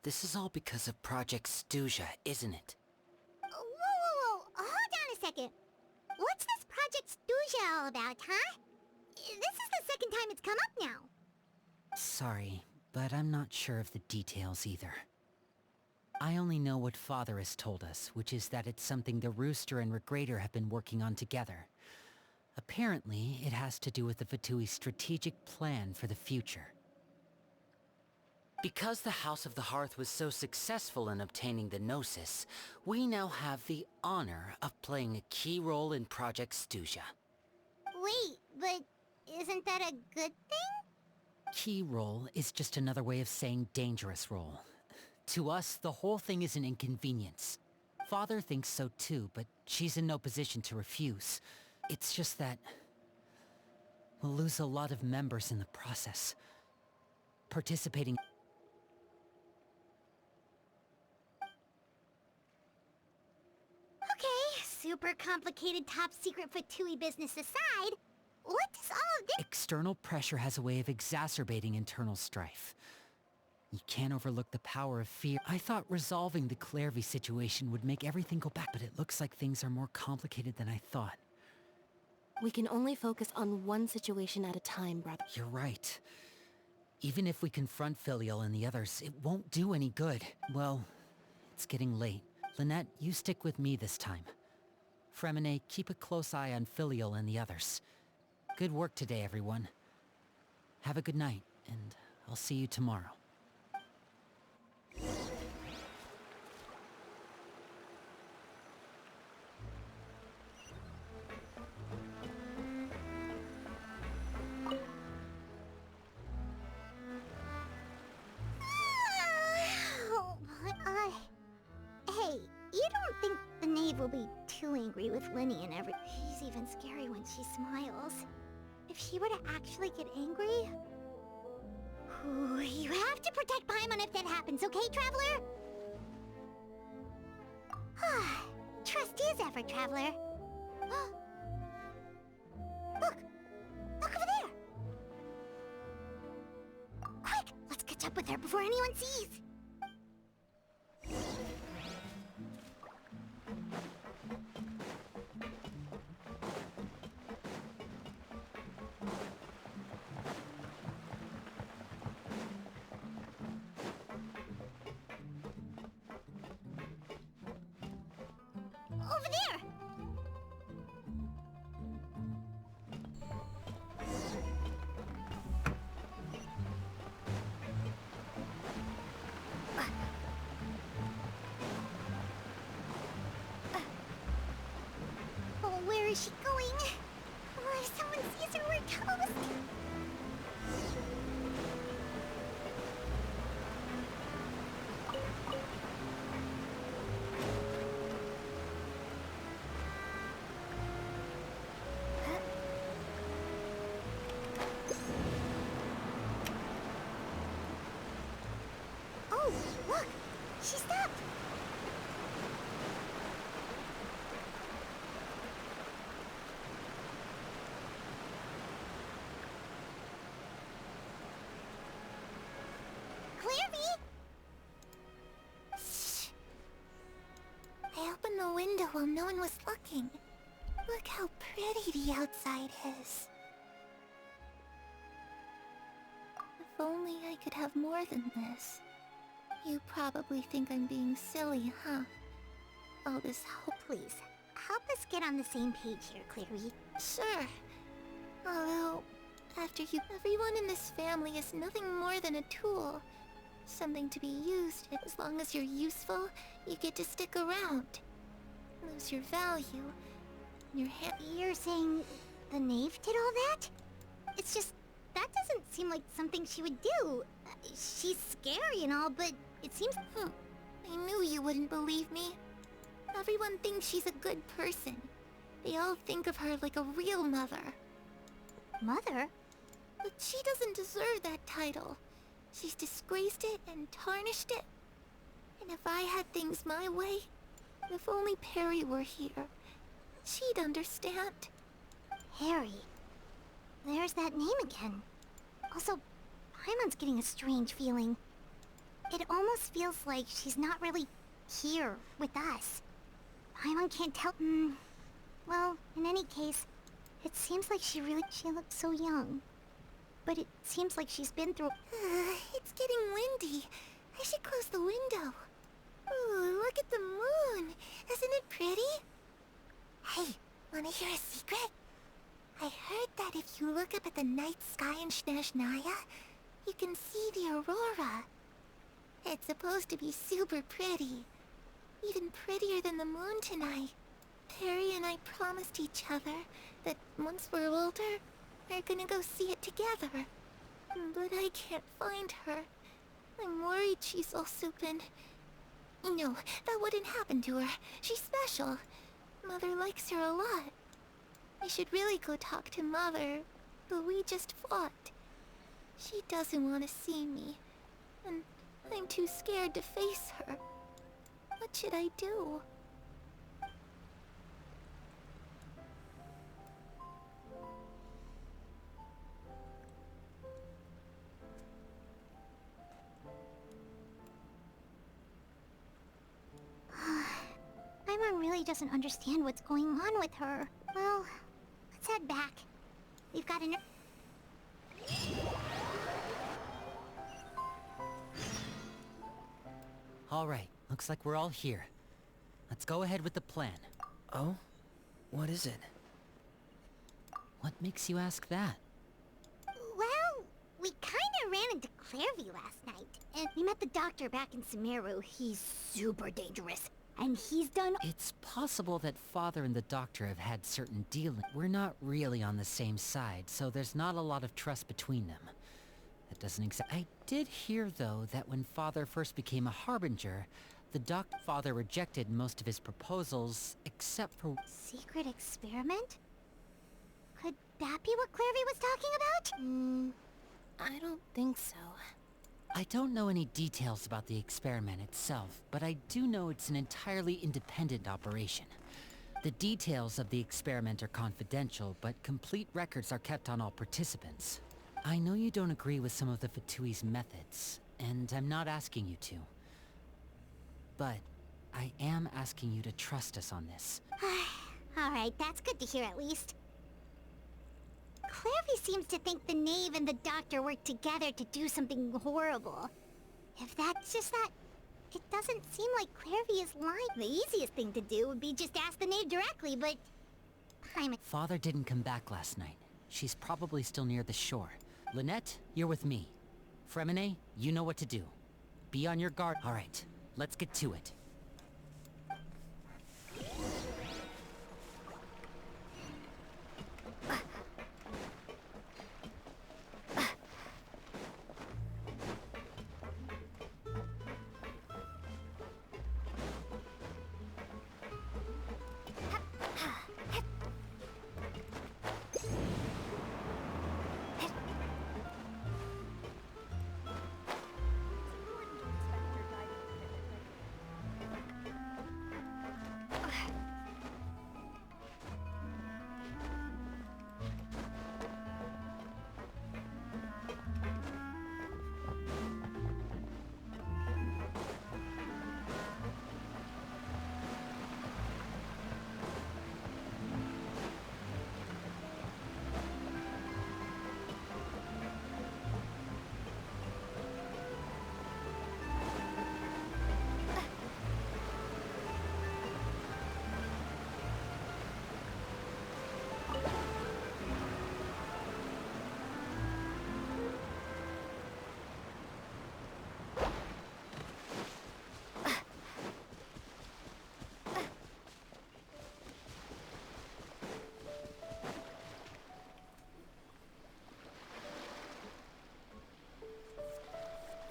S1: This is all because of Project Stuja, isn't it?
S9: Whoa. Hold on a second. What's this Project Stuja all about, huh? This is the second time it's come up now.
S1: Sorry, but I'm not sure of the details either. I only know what Father has told us, which is that it's something the Rooster and Regrader have been working on together. Apparently, it has to do with the Fatui's strategic plan for the future. Because the House of the Hearth was so successful in obtaining the Gnosis, we now have the honor of playing a key role in Project Stuja.
S9: Wait, but isn't that a good thing?
S1: Key role is just another way of saying dangerous role. To us, the whole thing is an inconvenience. Father thinks so too, but she's in no position to refuse. It's just that we'll lose a lot of members in the process. Participating...
S9: Okay, super complicated top secret Fatui business aside, what does all of this...
S1: External pressure has a way of exacerbating internal strife. You can't overlook the power of fear. I thought resolving the Clairvy situation would make everything go back, but it looks like things are more complicated than I thought.
S5: We can only focus on one situation at a time, brother.
S1: You're right. Even if we confront Filial and the others, it won't do any good. Well, it's getting late. Lynette, you stick with me this time. Fremine, keep a close eye on Filial and the others. Good work today, everyone. Have a good night, and I'll see you tomorrow.
S9: Hey, you don't think the knave will be too angry with Linny and every... She's even scary when she smiles. If she were to actually get angry... Ooh, you have to protect Paimon if that happens, okay, Traveler? Trust is effort, Traveler. Look! Look over there! Quick! Let's catch up with her before anyone sees! Over there! Oh, where is she going? Oh, if someone sees her, we're toast! Oh, look! She stopped! Clairvy! Shh! I opened the window while no one was looking. Look how pretty the outside is. If only I could have more than this. You probably think I'm being silly, huh? All this hope. Please, help us get on the same page here, Clary.
S2: Sure. Although, everyone in this family is nothing more than a tool. Something to be used, and as long as you're useful, you get to stick around. Lose your value.
S9: You're saying the knave did all that? It's just, that doesn't seem like something she would do. She's scary and all, but it seems...
S2: I knew you wouldn't believe me. Everyone thinks she's a good person. They all think of her like a real mother.
S9: Mother?
S2: But she doesn't deserve that title. She's disgraced it and tarnished it. And if I had things my way, if only Perry were here, she'd understand.
S9: Harry. There's that name again. Also, Paimon's getting a strange feeling. It almost feels like she's not really here with us. Paimon can't tell... Well, in any case, it seems like she looks so young. But it seems like she's been through...
S2: It's getting windy. I should close the window. Ooh, look at the moon. Isn't it pretty? Hey, wanna hear a secret? I heard that if you look up at the night sky in Snezhnaya, you can see the aurora. It's supposed to be super pretty. Even prettier than the moon tonight. Perry and I promised each other that once we're older, we're gonna go see it together. But I can't find her. I'm worried she's also been... No, that wouldn't happen to her. She's special. Mother likes her a lot. I should really go talk to Mother, but we just fought. She doesn't want to see me, and I'm too scared to face her. What should I do?
S9: Paimon really doesn't understand what's going on with her. Well, let's head back. We've got an...
S1: All right, looks like we're all here. Let's go ahead with the plan.
S7: Oh? What is it?
S1: What makes you ask that?
S9: Well, we kinda ran into Clairview last night, and we met the doctor back in Sumeru. He's super dangerous, and he's done...
S1: It's possible that Father and the Doctor have had certain dealings. We're not really on the same side, so there's not a lot of trust between them. That doesn't I did hear, though, that when Father first became a Harbinger, the Father rejected most of his proposals, except for...
S9: Secret experiment? Could that be what Clairview was talking about?
S5: I don't think so.
S1: I don't know any details about the experiment itself, but I do know it's an entirely independent operation. The details of the experiment are confidential, but complete records are kept on all participants. I know you don't agree with some of the Fatui's methods, and I'm not asking you to. But I am asking you to trust us on this.
S9: Alright, that's good to hear at least. Clairview seems to think the knave and the doctor work together to do something horrible. If that's just that, it doesn't seem like Clairview is lying. The easiest thing to do would be just ask the knave directly, but...
S1: Father didn't come back last night. She's probably still near the shore. Lynette, you're with me. Fremine, you know what to do. Be on your guard. Alright, let's get to it.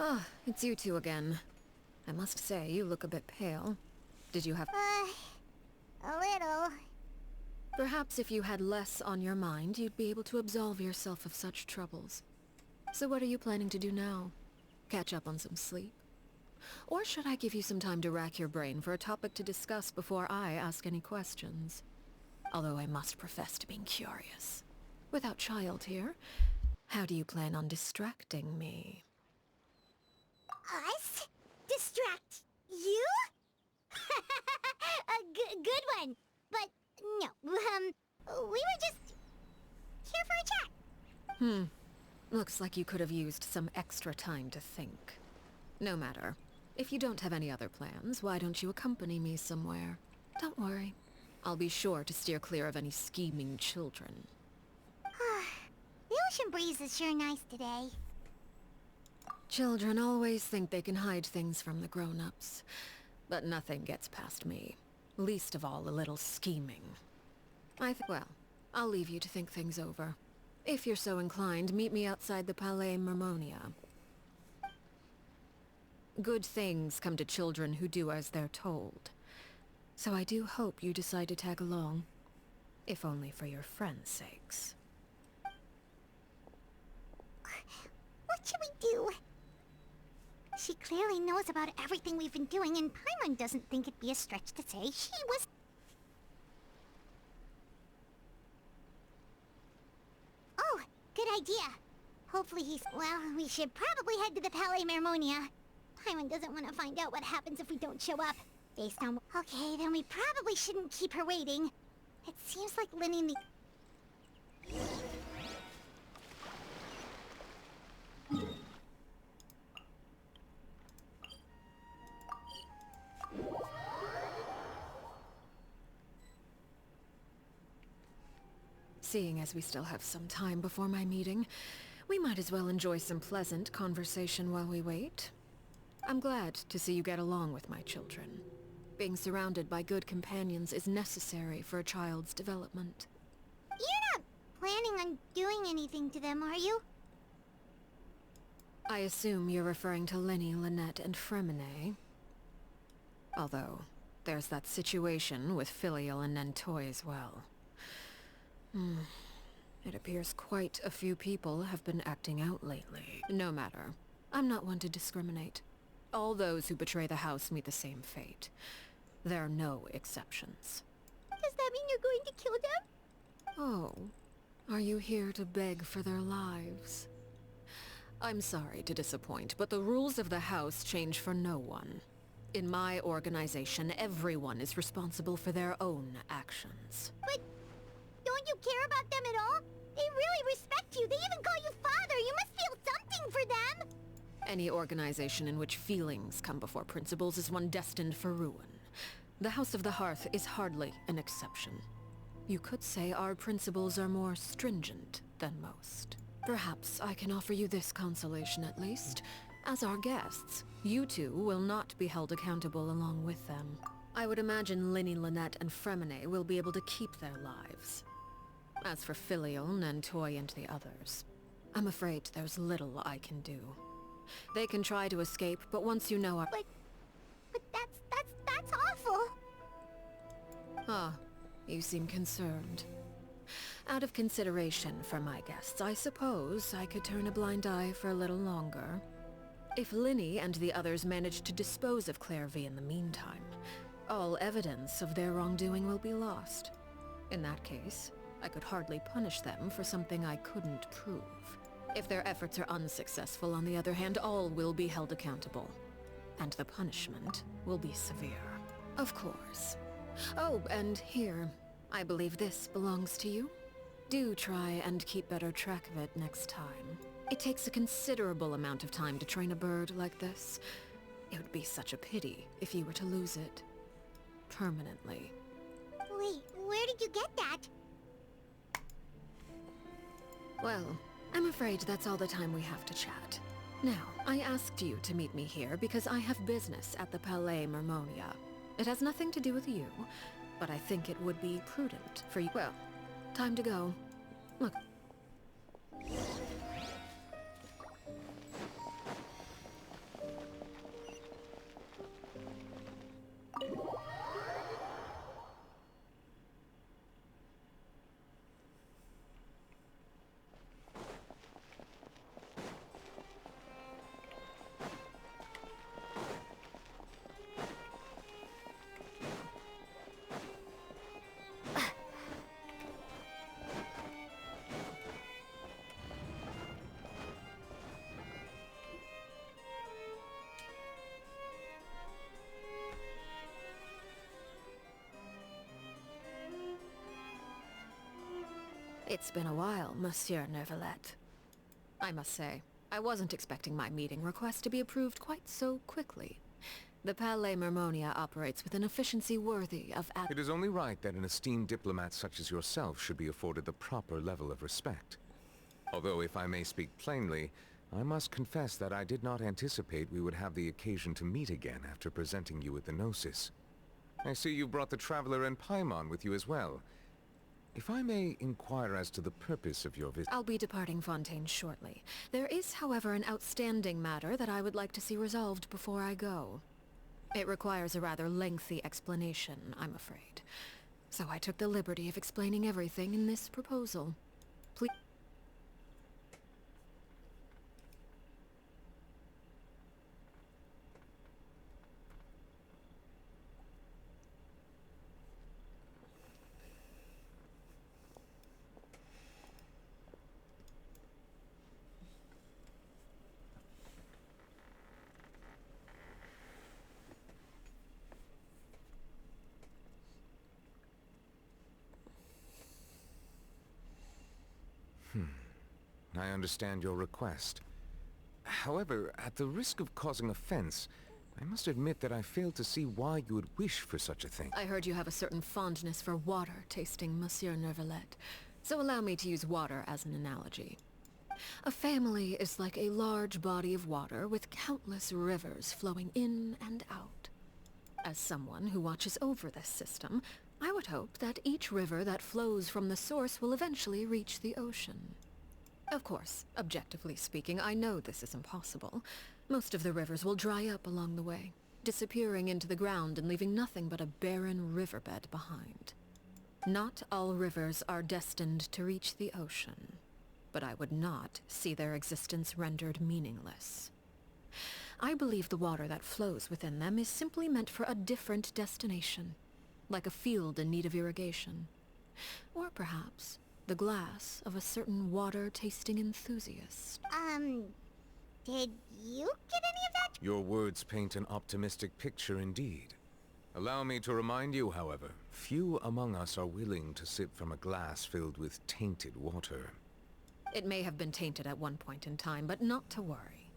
S3: Ah, it's you two again. I must say, you look a bit pale. Did you have...
S9: A little.
S3: Perhaps if you had less on your mind, you'd be able to absolve yourself of such troubles. So what are you planning to do now? Catch up on some sleep? Or should I give you some time to rack your brain for a topic to discuss before I ask any questions? Although I must profess to being curious. Without child here, how do you plan on distracting me?
S9: Us? Distract you? A good one. But no, we were just here for a chat.
S3: Looks like you could have used some extra time to think. No matter. If you don't have any other plans, why don't you accompany me somewhere? Don't worry. I'll be sure to steer clear of any scheming children.
S9: The ocean breeze is sure nice today.
S3: Children always think they can hide things from the grown-ups. But nothing gets past me. Least of all a little scheming. Well, I'll leave you to think things over. If you're so inclined, meet me outside the Palais Mermonia. Good things come to children who do as they're told. So I do hope you decide to tag along. If only for your friends' sakes.
S9: What should we do? She clearly knows about everything we've been doing, and Paimon doesn't think it'd be a stretch to say she was... Oh, good idea. Hopefully he's... Well, we should probably head to the Palais Mermonia. Paimon doesn't want to find out what happens if we don't show up. Based on... Okay, then we probably shouldn't keep her waiting. It seems like Linny and the...
S3: Seeing as we still have some time before my meeting, we might as well enjoy some pleasant conversation while we wait. I'm glad to see you get along with my children. Being surrounded by good companions is necessary for a child's development.
S9: You're not planning on doing anything to them, are you?
S3: I assume you're referring to Lenny, Lynette, and Fremine. Although, there's that situation with Filial and Nentoy as well. It appears quite a few people have been acting out lately. No matter. I'm not one to discriminate. All those who betray the house meet the same fate. There are no exceptions.
S9: Does that mean you're going to kill them?
S3: Oh. Are you here to beg for their lives? I'm sorry to disappoint, but the rules of the house change for no one. In my organization, everyone is responsible for their own actions.
S9: But don't you care about them at all? They really respect you. They even call you father. You must feel something for them.
S3: Any organization in which feelings come before principles is one destined for ruin. The House of the Hearth is hardly an exception. You could say our principles are more stringent than most. Perhaps I can offer you this consolation at least. As our guests, you two will not be held accountable along with them. I would imagine Linny, Lynette, and Fremine will be able to keep their lives. As for Filial, Nentoy, and the others, I'm afraid there's little I can do. They can try to escape, but once you know our...
S9: But that's awful.
S3: Ah, you seem concerned. Out of consideration for my guests, I suppose I could turn a blind eye for a little longer. If Linny and the others manage to dispose of Clairvy in the meantime, all evidence of their wrongdoing will be lost. In that case, I could hardly punish them for something I couldn't prove. If their efforts are unsuccessful, on the other hand, all will be held accountable. And the punishment will be severe. Of course. Oh, and here, I believe this belongs to you. Do try and keep better track of it next time. It takes a considerable amount of time to train a bird like this. It would be such a pity if you were to lose it. Permanently.
S9: Wait, where did you get that?
S3: Well, I'm afraid that's all the time we have to chat. Now, I asked you to meet me here because I have business at the Palais Mermonia. It has nothing to do with you, but I think it would be prudent for you. Well, time to go. Look. It's been a while, Monsieur Neuvillette. I must say, I wasn't expecting my meeting request to be approved quite so quickly. The Palais Mermonia operates with an efficiency worthy of
S11: It is only right that an esteemed diplomat such as yourself should be afforded the proper level of respect. Although, if I may speak plainly, I must confess that I did not anticipate we would have the occasion to meet again after presenting you with the Gnosis. I see you brought the Traveler and Paimon with you as well. If I may inquire as to the purpose of your visit...
S3: I'll be departing Fontaine shortly. There is, however, an outstanding matter that I would like to see resolved before I go. It requires a rather lengthy explanation, I'm afraid. So I took the liberty of explaining everything in this proposal. Please...
S11: I understand your request. However, at the risk of causing offense, I must admit that I fail to see why you would wish for such a thing.
S3: I heard you have a certain fondness for water tasting, Monsieur Neuvillette. So allow me to use water as an analogy. A family is like a large body of water with countless rivers flowing in and out. As someone who watches over this system, I would hope that each river that flows from the source will eventually reach the ocean. Of course, objectively speaking, I know this is impossible. Most of the rivers will dry up along the way, disappearing into the ground and leaving nothing but a barren riverbed behind. Not all rivers are destined to reach the ocean, but I would not see their existence rendered meaningless. I believe the water that flows within them is simply meant for a different destination, like a field in need of irrigation. Or perhaps the glass of a certain water-tasting enthusiast.
S9: Did you get any of that?
S11: Your words paint an optimistic picture indeed. Allow me to remind you, however, few among us are willing to sip from a glass filled with tainted water.
S3: It may have been tainted at one point in time, but not to worry.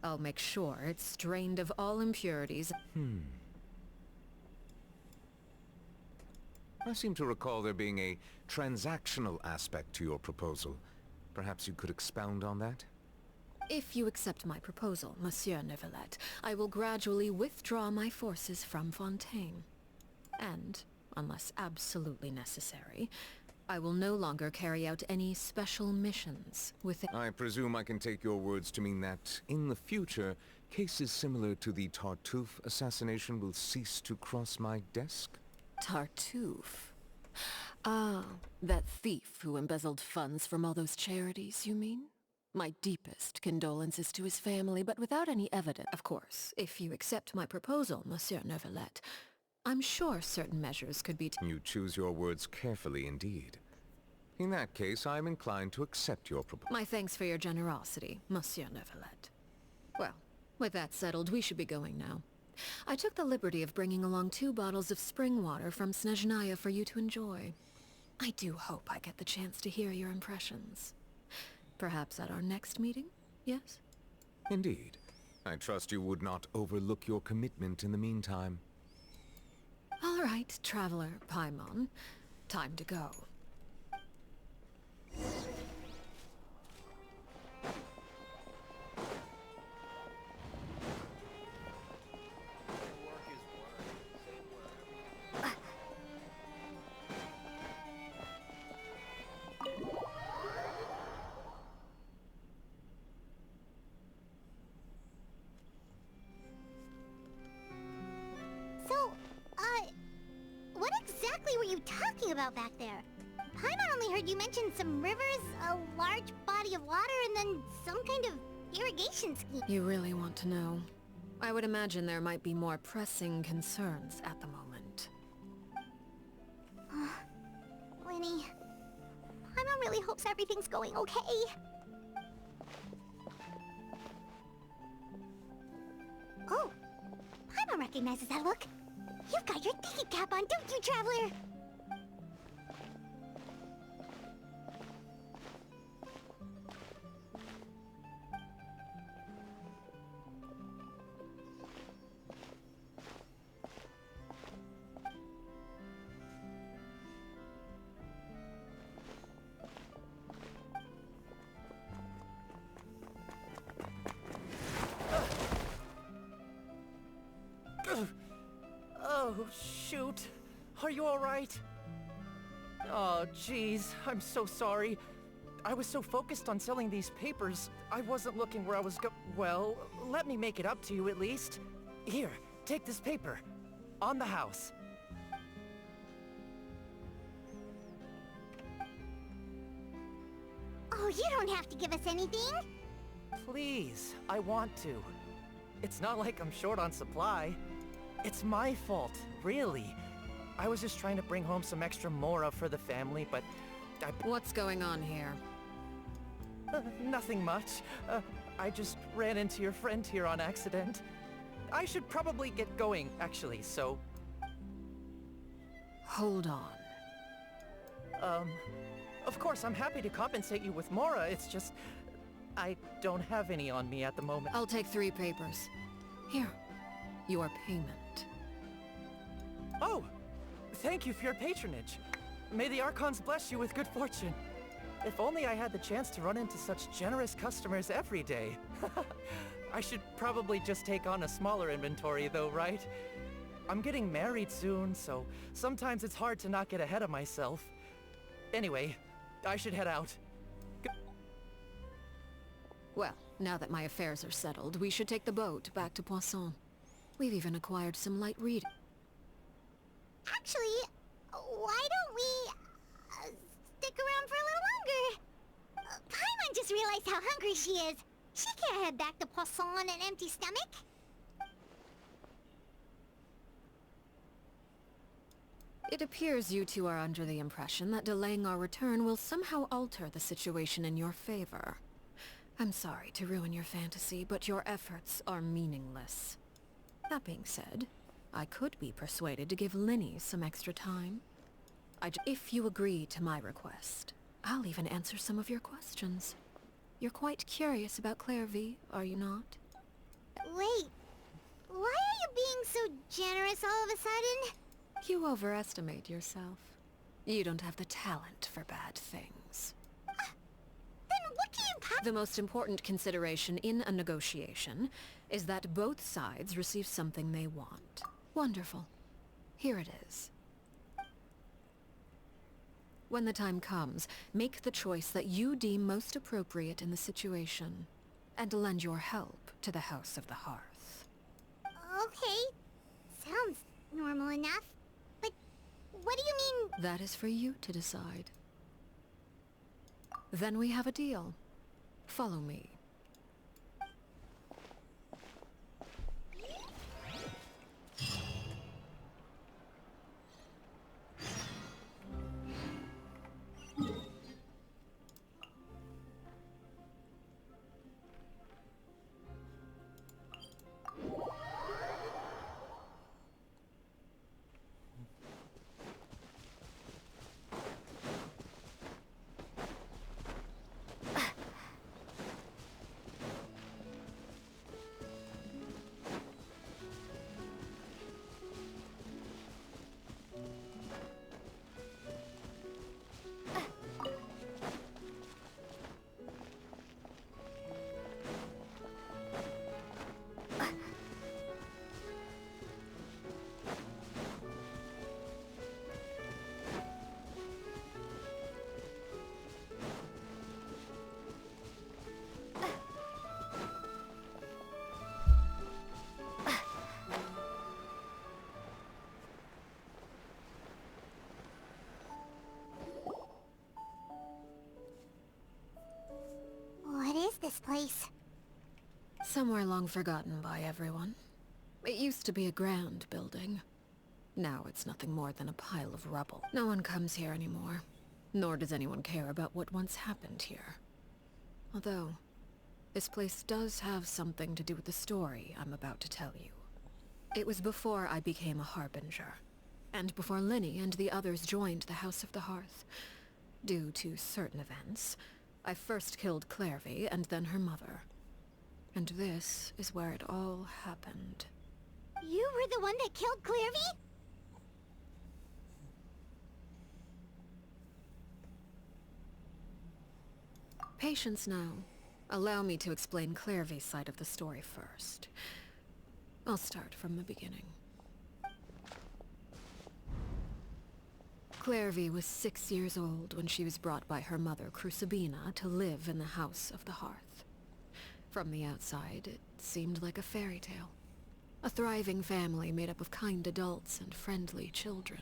S3: I'll make sure it's strained of all impurities.
S11: I seem to recall there being a transactional aspect to your proposal. Perhaps you could expound on that?
S3: If you accept my proposal, Monsieur Neuvillette, I will gradually withdraw my forces from Fontaine. And, unless absolutely necessary, I will no longer carry out any special missions within...
S11: I presume I can take your words to mean that, in the future, cases similar to the Tartuffe assassination will cease to cross my desk?
S3: Tartuffe? Ah, that thief who embezzled funds from all those charities, you mean? My deepest condolences to his family, but without any evidence. Of course, if you accept my proposal, Monsieur Neuvillette, I'm sure certain measures could be
S11: You choose your words carefully indeed. In that case, I'm inclined to accept your proposal.
S3: My thanks for your generosity, Monsieur Neuvillette. Well, with that settled, we should be going now. I took the liberty of bringing along 2 bottles of spring water from Snezhnaya for you to enjoy. I do hope I get the chance to hear your impressions. Perhaps at our next meeting, yes?
S11: Indeed. I trust you would not overlook your commitment in the meantime.
S3: All right, Traveler Paimon. Time to go.
S9: So, what exactly were you talking about back there? Paimon only heard you mention some rivers, a large body of water, and then some kind of irrigation scheme.
S3: You really want to know? I would imagine there might be more pressing concerns at the moment.
S9: Winnie, Paimon really hopes everything's going okay. Oh, Paimon recognizes that look. You've got your thinking cap on, don't you, Traveler?
S4: shoot. Are you alright? Oh, jeez. I'm so sorry. I was so focused on selling these papers, I wasn't looking where I was Well, let me make it up to you at least. Here, take this paper. On the house.
S9: Oh, you don't have to give us anything.
S4: Please, I want to. It's not like I'm short on supply. It's my fault, really. I was just trying to bring home some extra mora for the family, but
S3: What's going on here?
S4: Nothing much. I just ran into your friend here on accident. I should probably get going, actually, so...
S3: Hold on.
S4: Of course, I'm happy to compensate you with mora, it's just... I don't have any on me at the moment.
S3: I'll take 3 papers. Here. Your payment.
S4: Oh! Thank you for your patronage. May the Archons bless you with good fortune. If only I had the chance to run into such generous customers every day. I should probably just take on a smaller inventory though, right? I'm getting married soon, so sometimes it's hard to not get ahead of myself. Anyway, I should head out.
S3: Well, now that my affairs are settled, we should take the boat back to Poisson. We've even acquired some light reading.
S9: Actually, why don't we stick around for a little longer? Paimon just realized how hungry she is. She can't head back to Poisson on an empty stomach.
S3: It appears you two are under the impression that delaying our return will somehow alter the situation in your favor. I'm sorry to ruin your fantasy, but your efforts are meaningless. That being said, I could be persuaded to give Linny some extra time. If you agree to my request, I'll even answer some of your questions. You're quite curious about Clairvy, are you not?
S9: Wait, why are you being so generous all of a sudden?
S3: You overestimate yourself. You don't have the talent for bad things.
S9: Then what do you
S3: The most important consideration in a negotiation is that both sides receive something they want. Wonderful. Here it is. When the time comes, make the choice that you deem most appropriate in the situation, and lend your help to the House of the Hearth.
S9: Okay, sounds normal enough. But what do you mean?
S3: That is for you to decide. Then we have a deal. Follow me.
S9: What is this place?
S3: Somewhere long forgotten by everyone. It used to be a grand building. Now it's nothing more than a pile of rubble. No one comes here anymore, nor does anyone care about what once happened here. Although, this place does have something to do with the story I'm about to tell you. It was before I became a Harbinger, and before Linny and the others joined the House of the Hearth. Due to certain events, I first killed Clairvy and then her mother. And this is where it all happened.
S9: You were the one that killed Clairvy?
S3: Patience now. Allow me to explain Clairvy's side of the story first. I'll start from the beginning. Clairvy was 6 years old when she was brought by her mother, Crucibina, to live in the House of the Hearth. From the outside, it seemed like a fairy tale. A thriving family made up of kind adults and friendly children.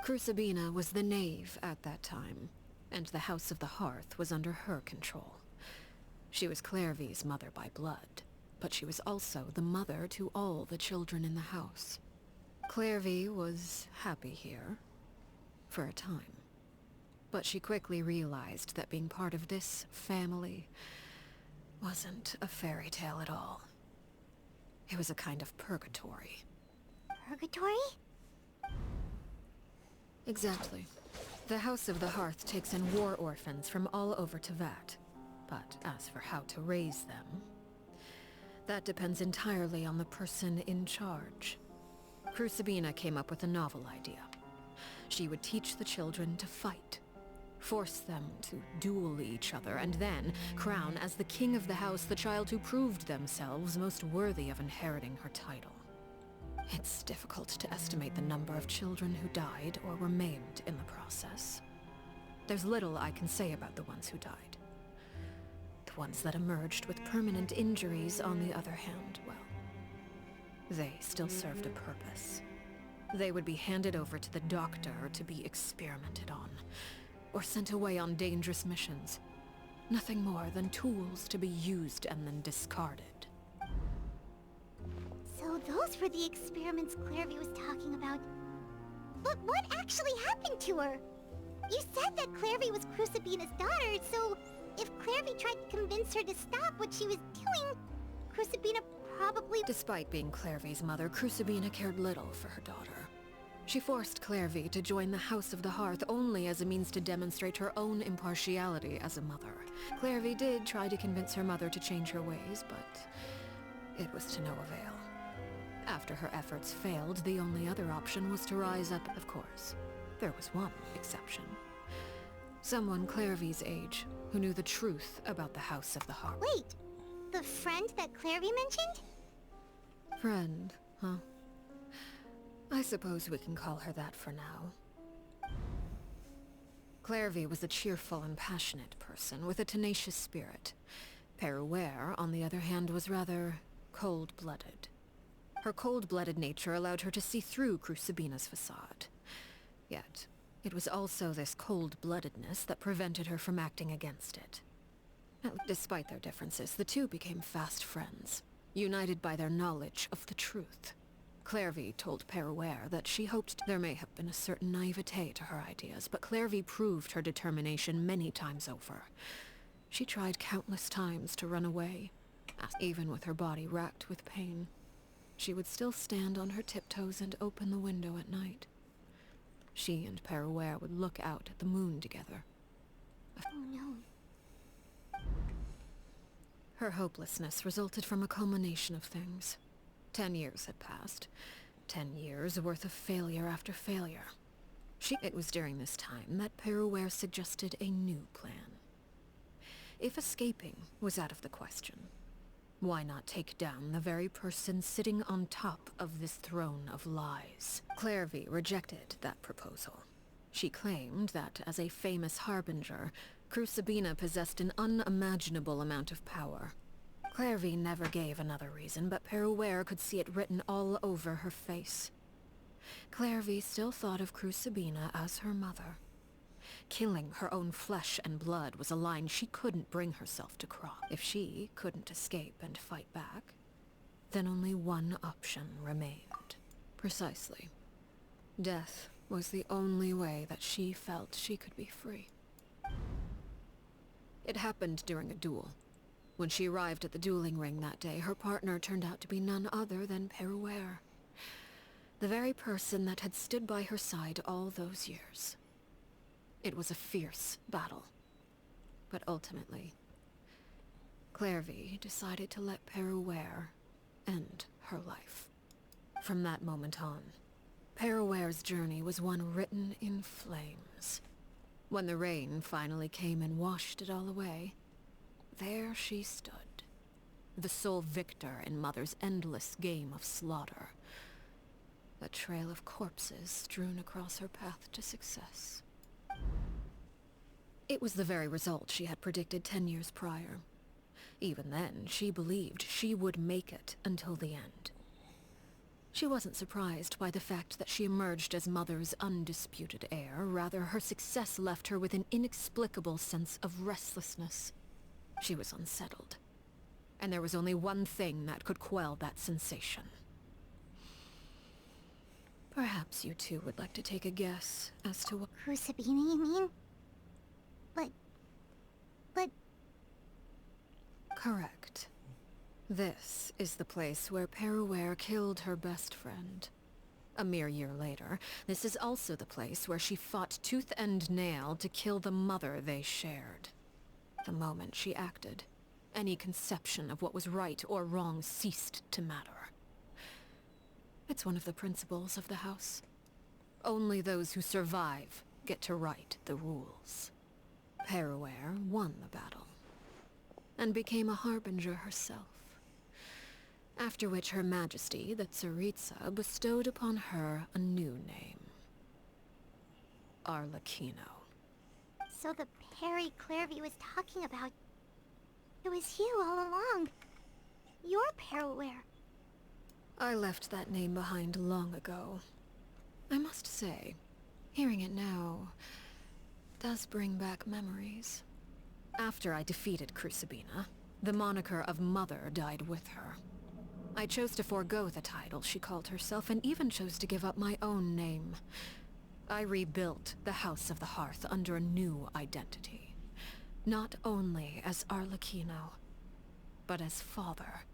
S3: Crucibina was the knave at that time, and the House of the Hearth was under her control. She was Clairvy's mother by blood, but she was also the mother to all the children in the house. Clairvy was happy here, for a time. But she quickly realized that being part of this family wasn't a fairy tale at all. It was a kind of purgatory.
S9: Purgatory?
S3: Exactly. The House of the Hearth takes in war orphans from all over Teyvat. But as for how to raise them, that depends entirely on the person in charge. Crucibina came up with a novel idea. She would teach the children to fight, force them to duel each other, and then crown as the king of the house the child who proved themselves most worthy of inheriting her title. It's difficult to estimate the number of children who died or were maimed in the process. There's little I can say about the ones who died. The ones that emerged with permanent injuries, on the other hand, well, they still served a purpose. They would be handed over to the doctor to be experimented on, or sent away on dangerous missions. Nothing more than tools to be used and then discarded.
S9: So those were the experiments Clairvy was talking about. But what actually happened to her? You said that Clairvy was Crucibina's daughter, so if Clairvy tried to convince her to stop what she was doing, Crucibina probably...
S3: Despite being Clairvy's mother, Crucibina cared little for her daughter. She forced Clairvy to join the House of the Hearth only as a means to demonstrate her own impartiality as a mother. Clairvy did try to convince her mother to change her ways, but it was to no avail. After her efforts failed, the only other option was to rise up. Of course, there was one exception. Someone Clairvy's age, who knew the truth about the House of the Hearth.
S9: Wait, the friend that Clairvy mentioned?
S3: Friend, huh? I suppose we can call her that for now. Clairvy was a cheerful and passionate person with a tenacious spirit. Peruere, on the other hand, was rather cold-blooded. Her cold-blooded nature allowed her to see through Crucibina's facade. Yet, it was also this cold-bloodedness that prevented her from acting against it. Despite their differences, the two became fast friends, united by their knowledge of the truth. Clairvy told Peruere that she hoped there may have been a certain naivete to her ideas, but Clairvy proved her determination many times over. She tried countless times to run away, even with her body racked with pain. She would still stand on her tiptoes and open the window at night. She and Peruere would look out at the moon together.
S9: Oh no.
S3: Her hopelessness resulted from a culmination of things. 10 years had passed. 10 years worth of failure after failure. It was during this time that Peruere suggested a new plan. If escaping was out of the question, why not take down the very person sitting on top of this throne of lies? Clairvy rejected that proposal. She claimed that, as a famous harbinger, Crucibina possessed an unimaginable amount of power. Clairvy never gave another reason, but Peruere could see it written all over her face. Clairvy still thought of Crucibina as her mother. Killing her own flesh and blood was a line she couldn't bring herself to cross. If she couldn't escape and fight back, then only one option remained. Precisely. Death was the only way that she felt she could be free. It happened during a duel. When she arrived at the dueling ring that day, her partner turned out to be none other than Peruere. The very person that had stood by her side all those years. It was a fierce battle. But ultimately, Clairvy decided to let Peruere end her life. From that moment on, Peruere's journey was one written in flames. When the rain finally came and washed it all away, there she stood, the sole victor in Mother's endless game of slaughter. a trail of corpses strewn across her path to success. It was the very result she had predicted 10 years prior. Even then, she believed she would make it until the end. She wasn't surprised by the fact that she emerged as Mother's undisputed heir. Rather, her success left her with an inexplicable sense of restlessness. She was unsettled. And there was only one thing that could quell that sensation. Perhaps you two would like to take a guess as to what...
S9: Sabina, you mean? But...
S3: Correct. This is the place where Peruware killed her best friend. A mere year later, this is also the place where she fought tooth and nail to kill the mother they shared. The moment she acted, any conception of what was right or wrong ceased to matter. It's one of the principles of the house. Only those who survive get to write the rules. Peruware won the battle, and became a harbinger herself. After which Her Majesty, the Tsaritsa, bestowed upon her a new name. Arlecchino.
S9: So the Perry Clairvy was talking about... It was you all along. You're Peruware.
S3: I left that name behind long ago. I must say, hearing it now does bring back memories. After I defeated Crucibina, the moniker of Mother died with her. I chose to forego the title she called herself, and even chose to give up my own name. I rebuilt the House of the Hearth under a new identity. Not only as Arlecchino, but as father.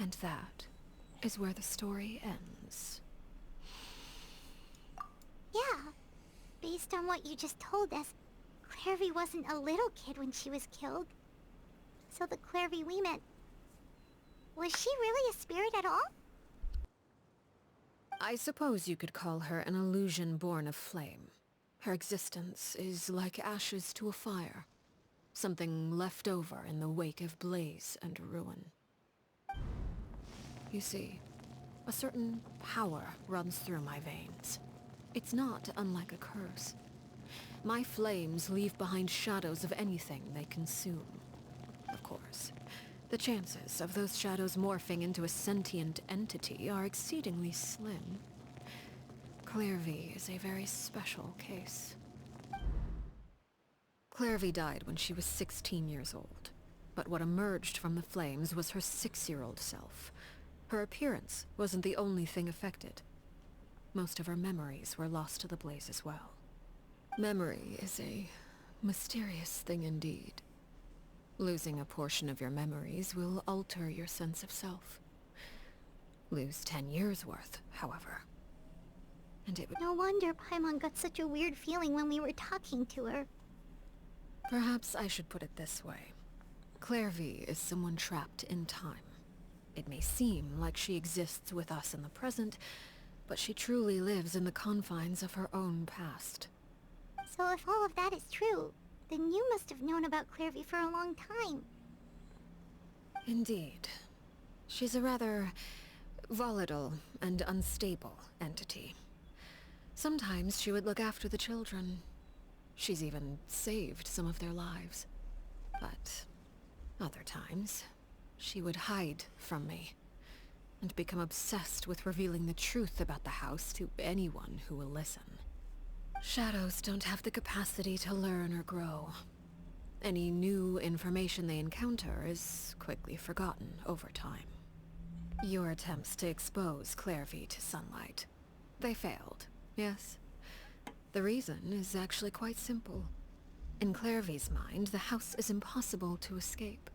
S3: And that is where the story ends.
S9: Yeah. Based on what you just told us, Clairvy wasn't a little kid when she was killed. So the Clairvy we met... Was she really a spirit at all?
S3: I suppose you could call her an illusion born of flame. Her existence is like ashes to a fire. Something left over in the wake of blaze and ruin. You see, a certain power runs through my veins. It's not unlike a curse. My flames leave behind shadows of anything they consume. Of course, the chances of those shadows morphing into a sentient entity are exceedingly slim. Clairvy is a very special case. Clairvy died when she was 16 years old, but what emerged from the flames was her 6-year-old self. Her appearance wasn't the only thing affected. Most of her memories were lost to the blaze as well. Memory is a mysterious thing indeed. Losing a portion of your memories will alter your sense of self. Lose 10 years' worth, however. And it would...
S9: No wonder Paimon got such a weird feeling when we were talking to her.
S3: Perhaps I should put it this way. Clairvy is someone trapped in time. It may seem like she exists with us in the present, but she truly lives in the confines of her own past.
S9: So if all of that is true, then you must have known about Clairvy for a long time.
S3: Indeed. She's a rather volatile and unstable entity. Sometimes she would look after the children. She's even saved some of their lives. But other times, she would hide from me and become obsessed with revealing the truth about the house to anyone who will listen. Shadows don't have the capacity to learn or grow. Any new information they encounter is quickly forgotten over time. Your attempts to expose Clairvy to sunlight. They failed, yes? The reason is actually quite simple. In Clairvy's mind, the house is impossible to escape.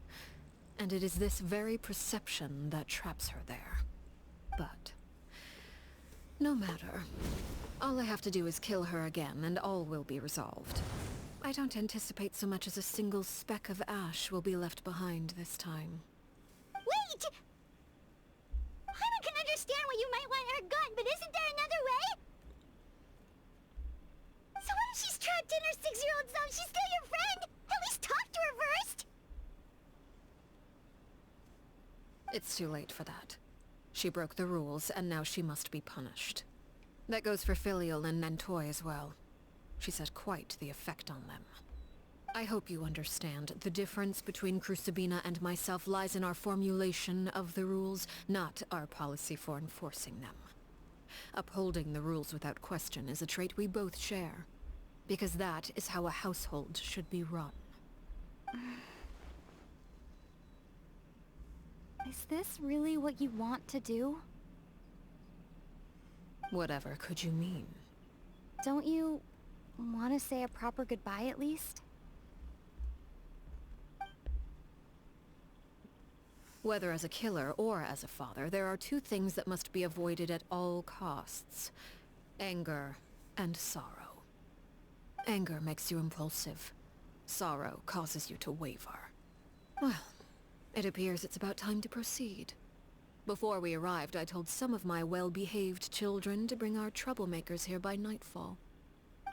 S3: And it is this very perception that traps her there. But no matter. All I have to do is kill her again, and all will be resolved. I don't anticipate so much as a single speck of ash will be left behind this time.
S9: Wait! Paimon can understand why you might want her gun, but isn't there another way? So what if she's trapped in her 6-year-old self? She's still your friend! At least talk to her first!
S3: It's too late for that. She broke the rules, and now she must be punished. That goes for Filial and Nantoy as well. She's had quite the effect on them. I hope you understand. The difference between Crucibina and myself lies in our formulation of the rules, not our policy for enforcing them. Upholding the rules without question is a trait we both share, because that is how a household should be run.
S9: Is this really what you want to do?
S3: Whatever could you mean?
S9: Don't you want to say a proper goodbye at least?
S3: Whether as a killer or as a father, there are two things that must be avoided at all costs. Anger and sorrow. Anger makes you impulsive. Sorrow causes you to waver. Well, it appears it's about time to proceed. Before we arrived, I told some of my well-behaved children to bring our troublemakers here by nightfall.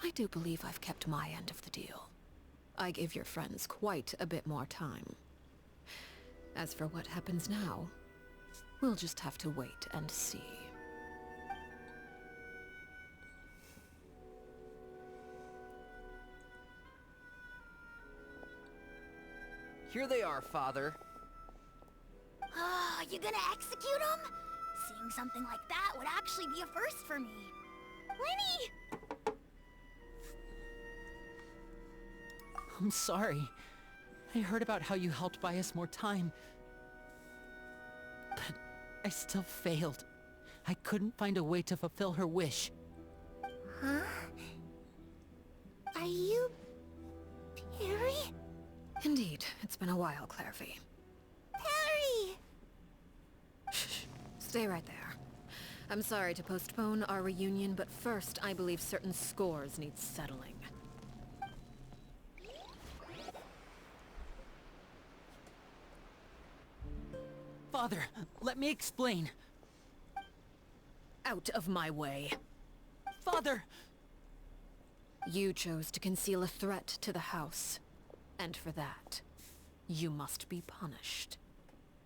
S3: I do believe I've kept my end of the deal. I gave your friends quite a bit more time. As for what happens now, we'll just have to wait and see.
S4: Here they are, Father.
S2: Oh, you gonna execute him? Seeing something like that would actually be a first for me. Winnie!
S1: I'm sorry. I heard about how you helped buy us more time. But I still failed. I couldn't find a way to fulfill her wish.
S2: Huh? Are you... Perry?
S3: Indeed, it's been a while, Clairvy.
S2: Perry!
S3: Shh, stay right there. I'm sorry to postpone our reunion, but first I believe certain scores need settling.
S1: Father, let me explain.
S3: Out of my way.
S1: Father!
S3: You chose to conceal a threat to the house. And for that, you must be punished.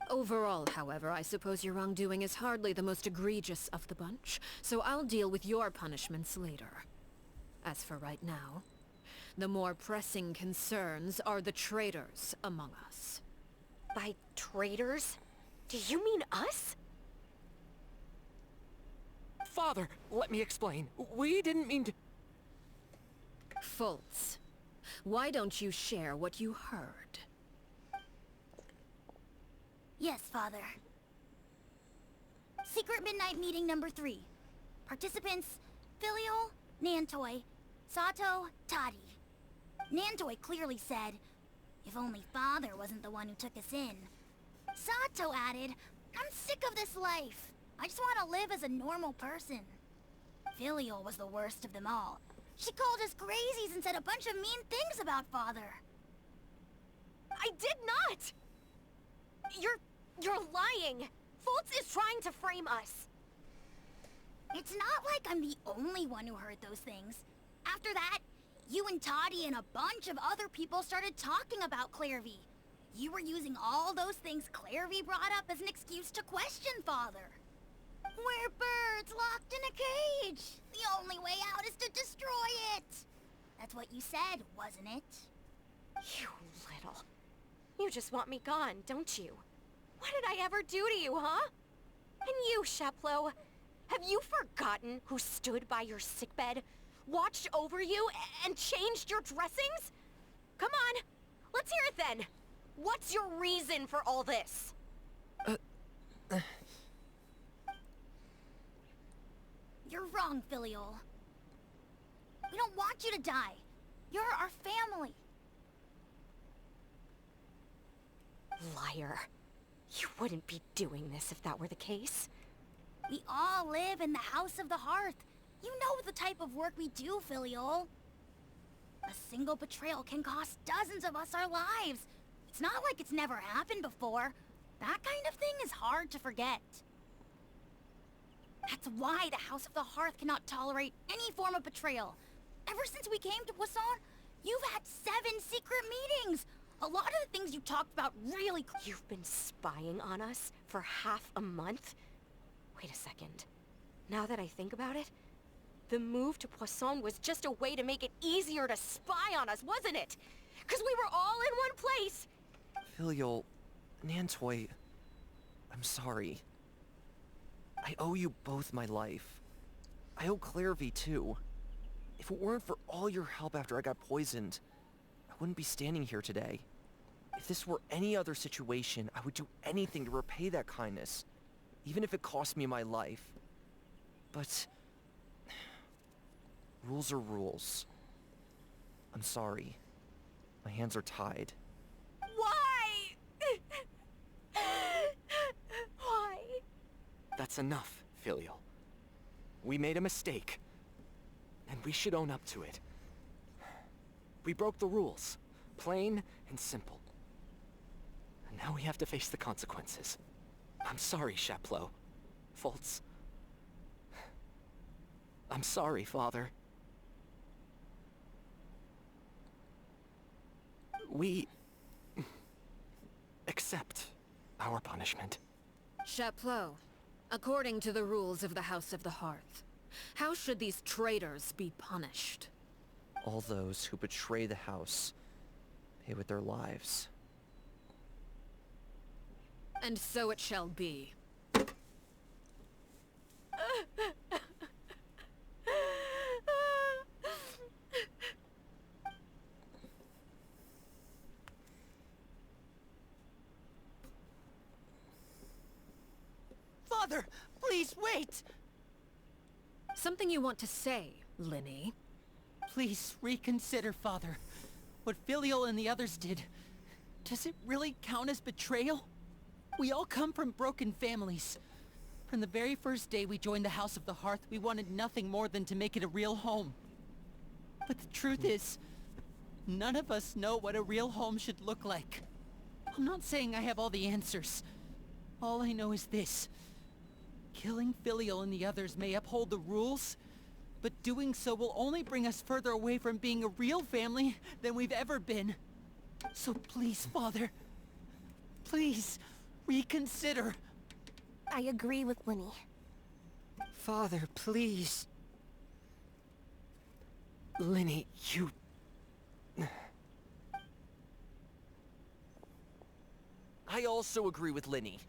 S3: Overall, however, I suppose your wrongdoing is hardly the most egregious of the bunch, so I'll deal with your punishments later. As for right now, the more pressing concerns are the traitors among us.
S12: By traitors? Do you mean us?
S6: Father, let me explain. We didn't mean to...
S3: Fultz, why don't you share what you heard?
S2: Yes, Father. Secret Midnight Meeting number 3. Participants, Filial, Nantoy, Sato, Toddy. Nantoy clearly said, if only Father wasn't the one who took us in. Sato added, I'm sick of this life. I just want to live as a normal person. Filial was the worst of them all. She called us crazies and said a bunch of mean things about Father.
S12: I did not! You're lying! Fultz is trying to frame us.
S2: It's not like I'm the only one who heard those things. After that, you and Toddy and a bunch of other people started talking about Clairvy. You were using all those things Clairvy brought up as an excuse to question Father. We're birds locked in a cage. The only way out is to destroy it. That's what you said, wasn't it?
S12: You little... You just want me gone, don't you? What did I ever do to you, huh? And you, Sheplo, have you forgotten who stood by your sickbed, watched over you, and changed your dressings? Come on, let's hear it then. What's your reason for all this?
S2: You're wrong, Filial. We don't want you to die. You're our family.
S12: Liar. You wouldn't be doing this if that were the case.
S2: We all live in the House of the Hearth. You know the type of work we do, Filial. A single betrayal can cost dozens of us our lives. It's not like it's never happened before. That kind of thing is hard to forget. That's why the House of the Hearth cannot tolerate any form of betrayal. Ever since we came to Poisson, you've had 7 secret meetings. A lot of the things you talked about really...
S12: You've been spying on us for half a month? Wait a second. Now that I think about it, The move to Poisson was just a way to make it easier to spy on us, wasn't it? Because we were all in one place!
S4: Filial, Nantoy, I'm sorry. I owe you both my life. I owe Clairvy too. If it weren't for all your help after I got poisoned, I wouldn't be standing here today. If this were any other situation, I would do anything to repay that kindness, even if it cost me my life. But rules are rules. I'm sorry. My hands are tied.
S12: Why? Why?
S6: That's enough, Filial. We made a mistake, and we should own up to it. We broke the rules, plain and simple. And now we have to face the consequences. I'm sorry, Chapleau. Fultz. I'm sorry, Father. We accept our punishment.
S3: Chapleau, according to the rules of the House of the Hearth, how should these traitors be punished?
S4: All those who betray the house pay with their lives.
S3: And so it shall be.
S1: Father, please wait!
S3: Something you want to say, Linny?
S1: Please reconsider, Father. What Filial and the others did, does it really count as betrayal? We all come from broken families. From the very first day we joined the House of the Hearth, we wanted nothing more than to make it a real home. But the truth is, none of us know what a real home should look like. I'm not saying I have all the answers. All I know is this. Killing Filial and the others may uphold the rules, but doing so will only bring us further away from being a real family than we've ever been. So please, Father, please, reconsider.
S5: I agree with Linny.
S7: Father, please. Linny, you...
S4: I also agree with Linny.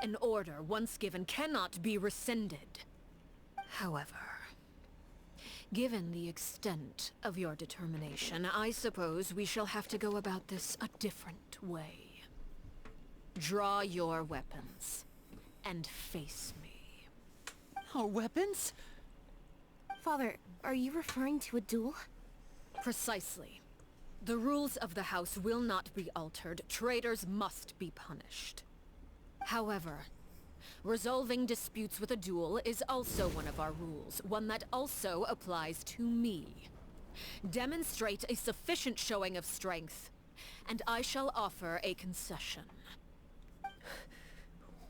S3: An order once given cannot be rescinded. However, given the extent of your determination, I suppose we shall have to go about this a different way. Draw your weapons and face me.
S1: Our weapons?
S5: Father, are you referring to a duel?
S3: Precisely. The rules of the house will not be altered. Traitors must be punished. However, resolving disputes with a duel is also one of our rules, one that also applies to me. Demonstrate a sufficient showing of strength, and I shall offer a concession.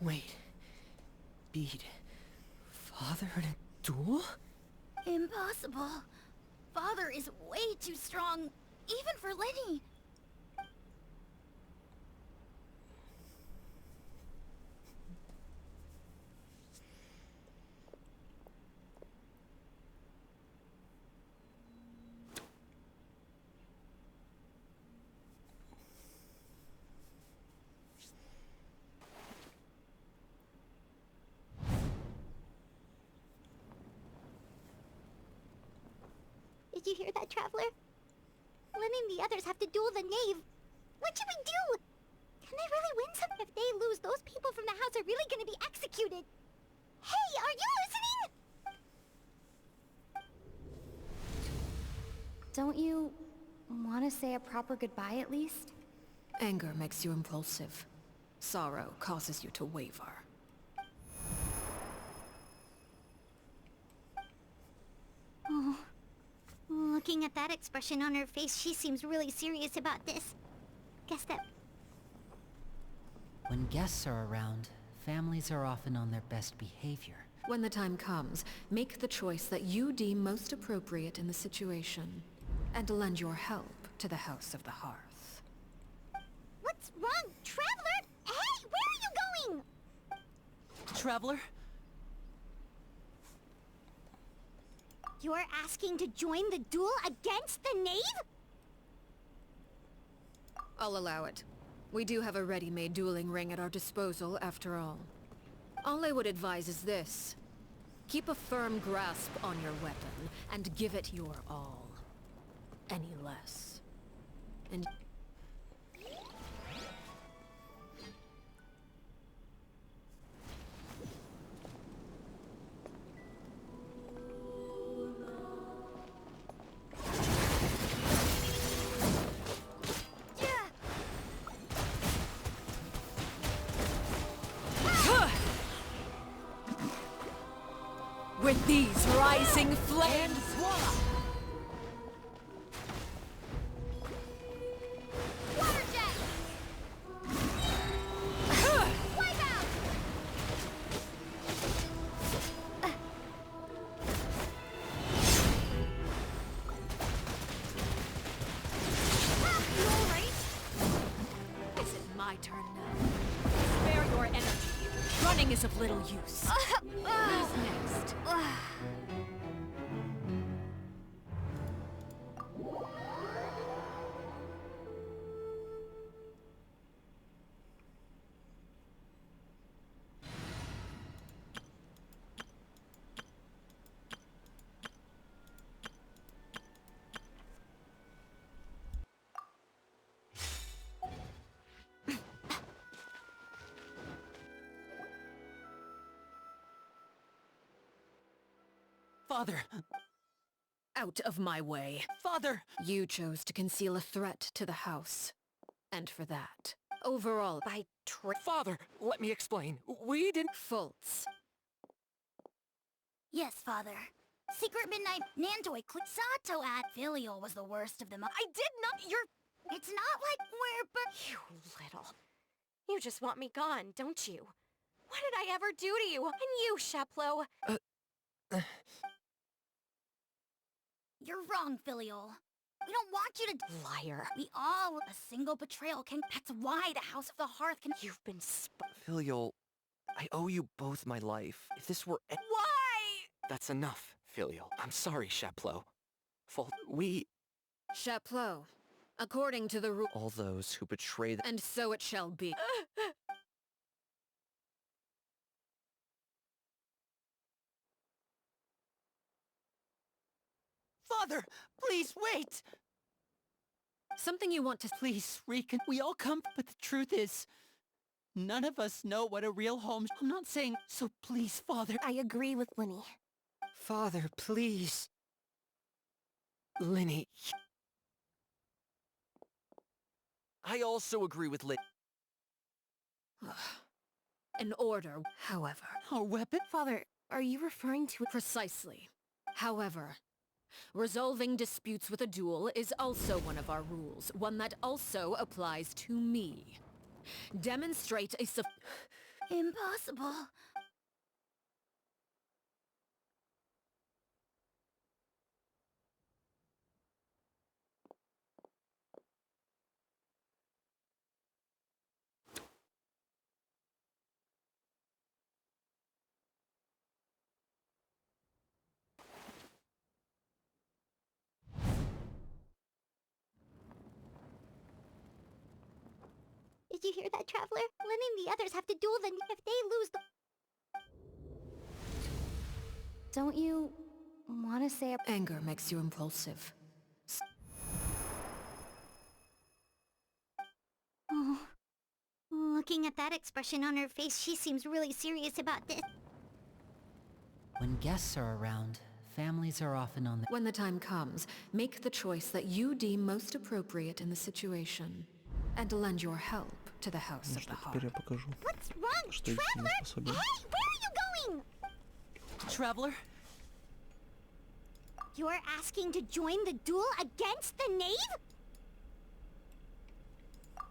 S7: Wait. Beat Father in a duel?
S2: Impossible. Father is way too strong, even for Linny. Did you hear that, Traveler? Linny and the others have to duel the knave. What should we do? Can they really win some? If they lose, those people from the house are really gonna be executed. Hey, are you listening?
S5: Don't you want to say a proper goodbye at least?
S3: Anger makes you impulsive. Sorrow causes you to waver.
S2: Oh. Looking at that expression on her face, she seems really serious about this. Guess that...
S1: When guests are around, families are often on their best behavior.
S3: When the time comes, make the choice that you deem most appropriate in the situation, and lend your help to the House of the Hearth.
S2: What's wrong? Traveler? Hey, where are you going?
S1: Traveler,
S9: You're asking to join the duel against the knave?
S3: I'll allow it. We do have a ready-made dueling ring at our disposal, after all. All I would advise is this. Keep a firm grasp on your weapon, and give it your all. Any less. And... With these rising flames...
S2: Water jet! Wipe out!
S3: You alright? Is it my turn now? Spare your energy. Running is of little use. Who's next?
S1: Father!
S3: Out of my way.
S1: Father!
S3: You chose to conceal a threat to the house. And for that, overall, by
S6: Father, let me explain. We didn't...
S3: faults.
S9: Yes, Father. Secret Midnight Nandoi Sato at Filial was the worst of them.
S12: I did not- you're-
S9: It's not like we're
S12: You little. You just want me gone, don't you? What did I ever do to you? And you, Sheplo?
S9: You're wrong, Filial. We don't want you to...
S12: Liar.
S9: We all... A single betrayal can... That's why the House of the Hearth can...
S12: You've been
S4: Filial, I owe you both my life. If this were...
S12: Why?
S6: That's enough, Filial. I'm sorry, Sheplo. We...
S3: Chapleau, according to the rule...
S4: All those who betray the...
S3: And so it shall be.
S1: Father! Please wait!
S3: Something you want to...
S1: Please, we all come, but the truth is... None of us know what a real home... I'm not saying... So please, Father...
S5: I agree with Linny.
S7: Father, please.
S4: Linny... I also agree with
S3: An order, however.
S1: Our weapon?
S5: Father, are you referring to...
S3: Precisely. However, resolving disputes with a duel is also one of our rules, one that also applies to me. Demonstrate a
S9: Impossible. Did you hear that, Traveler? Lynn and the others have to duel them if they lose the...
S5: Don't you want to say a...
S3: Anger makes you impulsive.
S9: Oh. Looking at that expression on her face, she seems really serious about this.
S1: When guests are around, families are often on the...
S3: When the time comes, make the choice that you deem most appropriate in the situation. And lend your help to the House of the
S8: Теперь я
S3: Heart.
S8: покажу,
S9: What's wrong,
S8: что еще не
S9: Traveler?
S8: способен.
S9: Hey, where are you going?
S1: Traveler?
S9: You're asking to join the duel against the knave?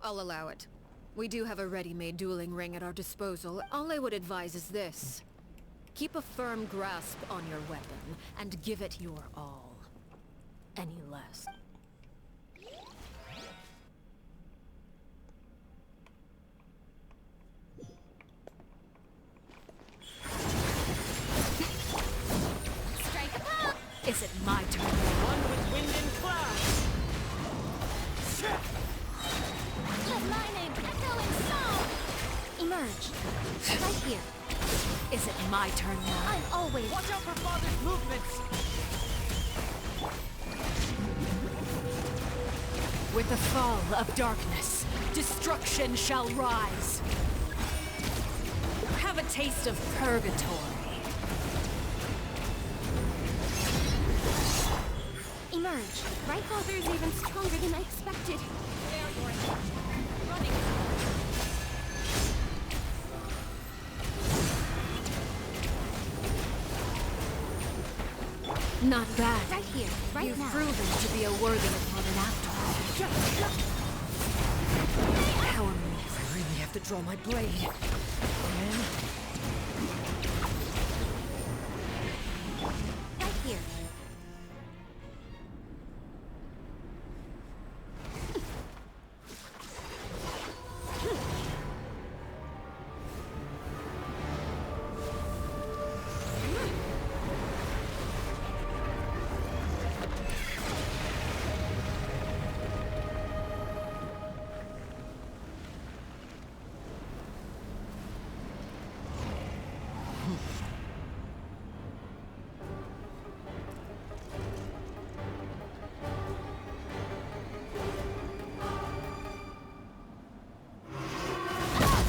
S3: I'll allow it. We do have a ready-made dueling ring at our disposal. All I would advise is this. Keep a firm grasp on your weapon, and give it your all. Any less. Is it my turn?
S10: One with wind and cloud.
S2: Let my name echo in song! Emerge. Right here.
S3: Is it my turn now?
S2: I'm always...
S10: Watch out for Father's movements.
S3: With the fall of darkness, destruction shall rise. Have a taste of purgatory.
S2: Emerge. Right Father is even stronger than I expected.
S3: Running. Not bad.
S2: Right here. Right
S3: You've
S2: now.
S3: proven to be a worthy opponent after all. Power move. I really have to draw my blade.
S2: Right here.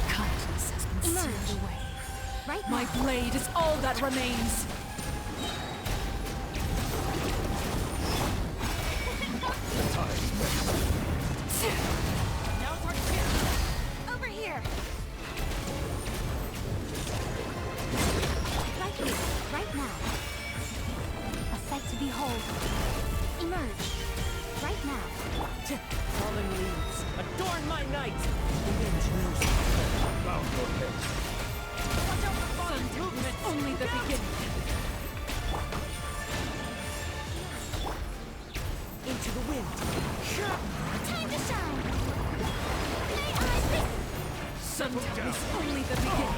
S3: Kindness has been sealed away.
S2: Right
S3: My
S2: now.
S3: blade is all that remains.
S10: Now's our chance.
S2: Over here. Right here. Right now. A sight to behold. Emerge. Right now.
S10: Fallen leaves, adorn my night. The wind knows about your face. Watch out for Father's movements.
S3: Only the beginning.
S10: Into the wind.
S2: Time to shine. May I be...
S3: Sometimes only the beginning.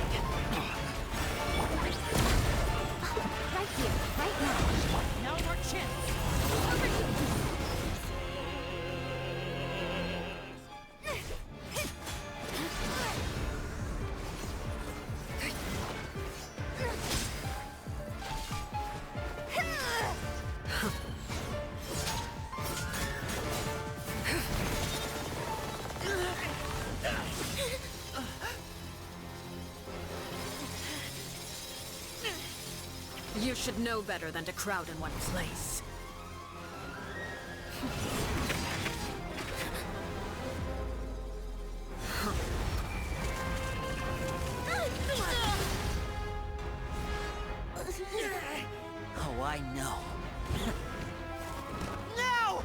S2: Right here. Right now.
S10: Now's our chance.
S2: Over here.
S3: You should know better than to crowd in one place.
S1: Oh, I know.
S10: No!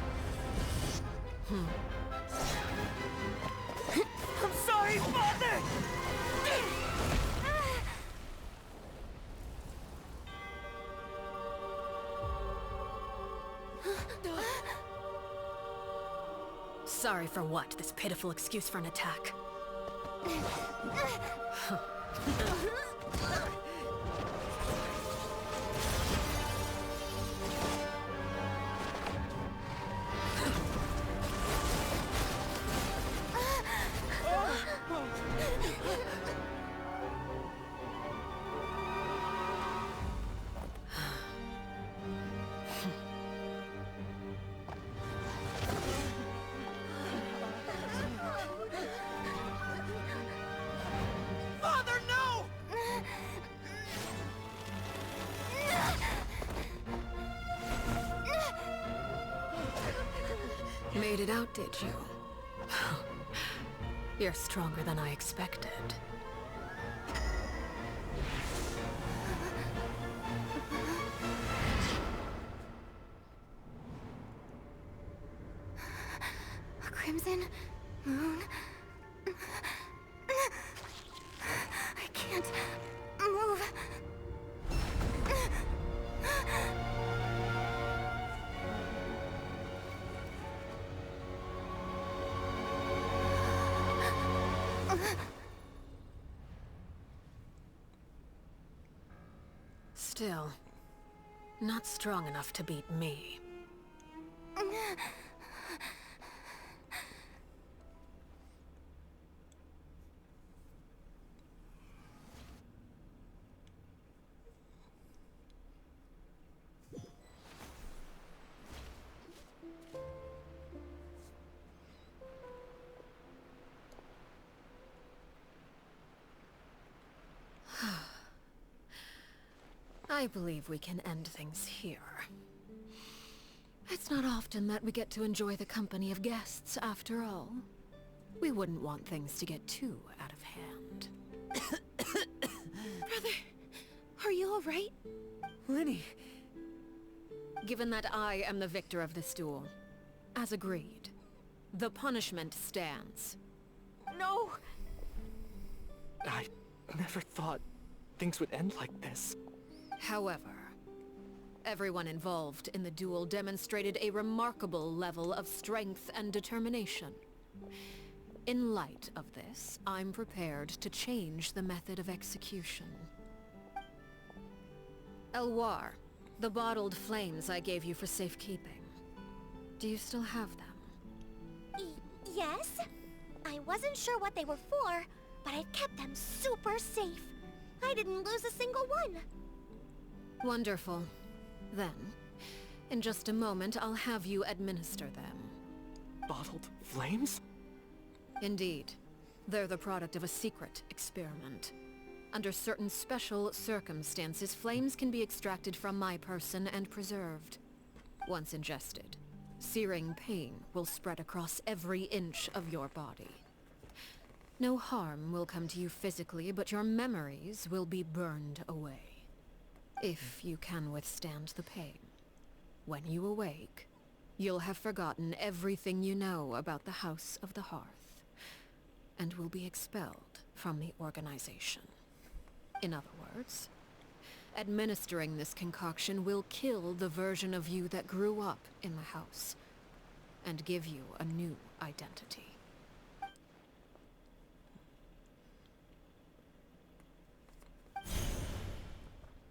S10: I'm sorry, Father!
S3: Sorry for what? This pitiful excuse for an attack.
S10: Father, no!
S3: Made it out, did you? You're stronger than I expected.
S2: A crimson moon. I can't move.
S3: Still, Not strong enough to beat me. I believe we can end things here. It's not often that we get to enjoy the company of guests, after all. We wouldn't want things to get too out of hand.
S5: Brother, are you alright?
S3: Linny! Given that I am the victor of this duel, as agreed, the punishment stands.
S12: No!
S6: I never thought things would end like this.
S3: However, everyone involved in the duel demonstrated a remarkable level of strength and determination. In light of this, I'm prepared to change the method of execution. Elwar, the bottled flames I gave you for safekeeping. Do you still have them?
S12: Yes? I wasn't sure what they were for, but I've kept them super safe. I didn't lose a single one.
S3: Wonderful. Then, in just a moment, I'll have you administer them.
S6: Bottled flames?
S3: Indeed. They're the product of a secret experiment. Under certain special circumstances, flames can be extracted from my person and preserved. Once ingested, searing pain will spread across every inch of your body. No harm will come to you physically, but your memories will be burned away. If you can withstand the pain. When you awake, you'll have forgotten everything you know about the House of the Hearth, and will be expelled from the organization. In other words, administering this concoction will kill the version of you that grew up in the house, and give you a new identity.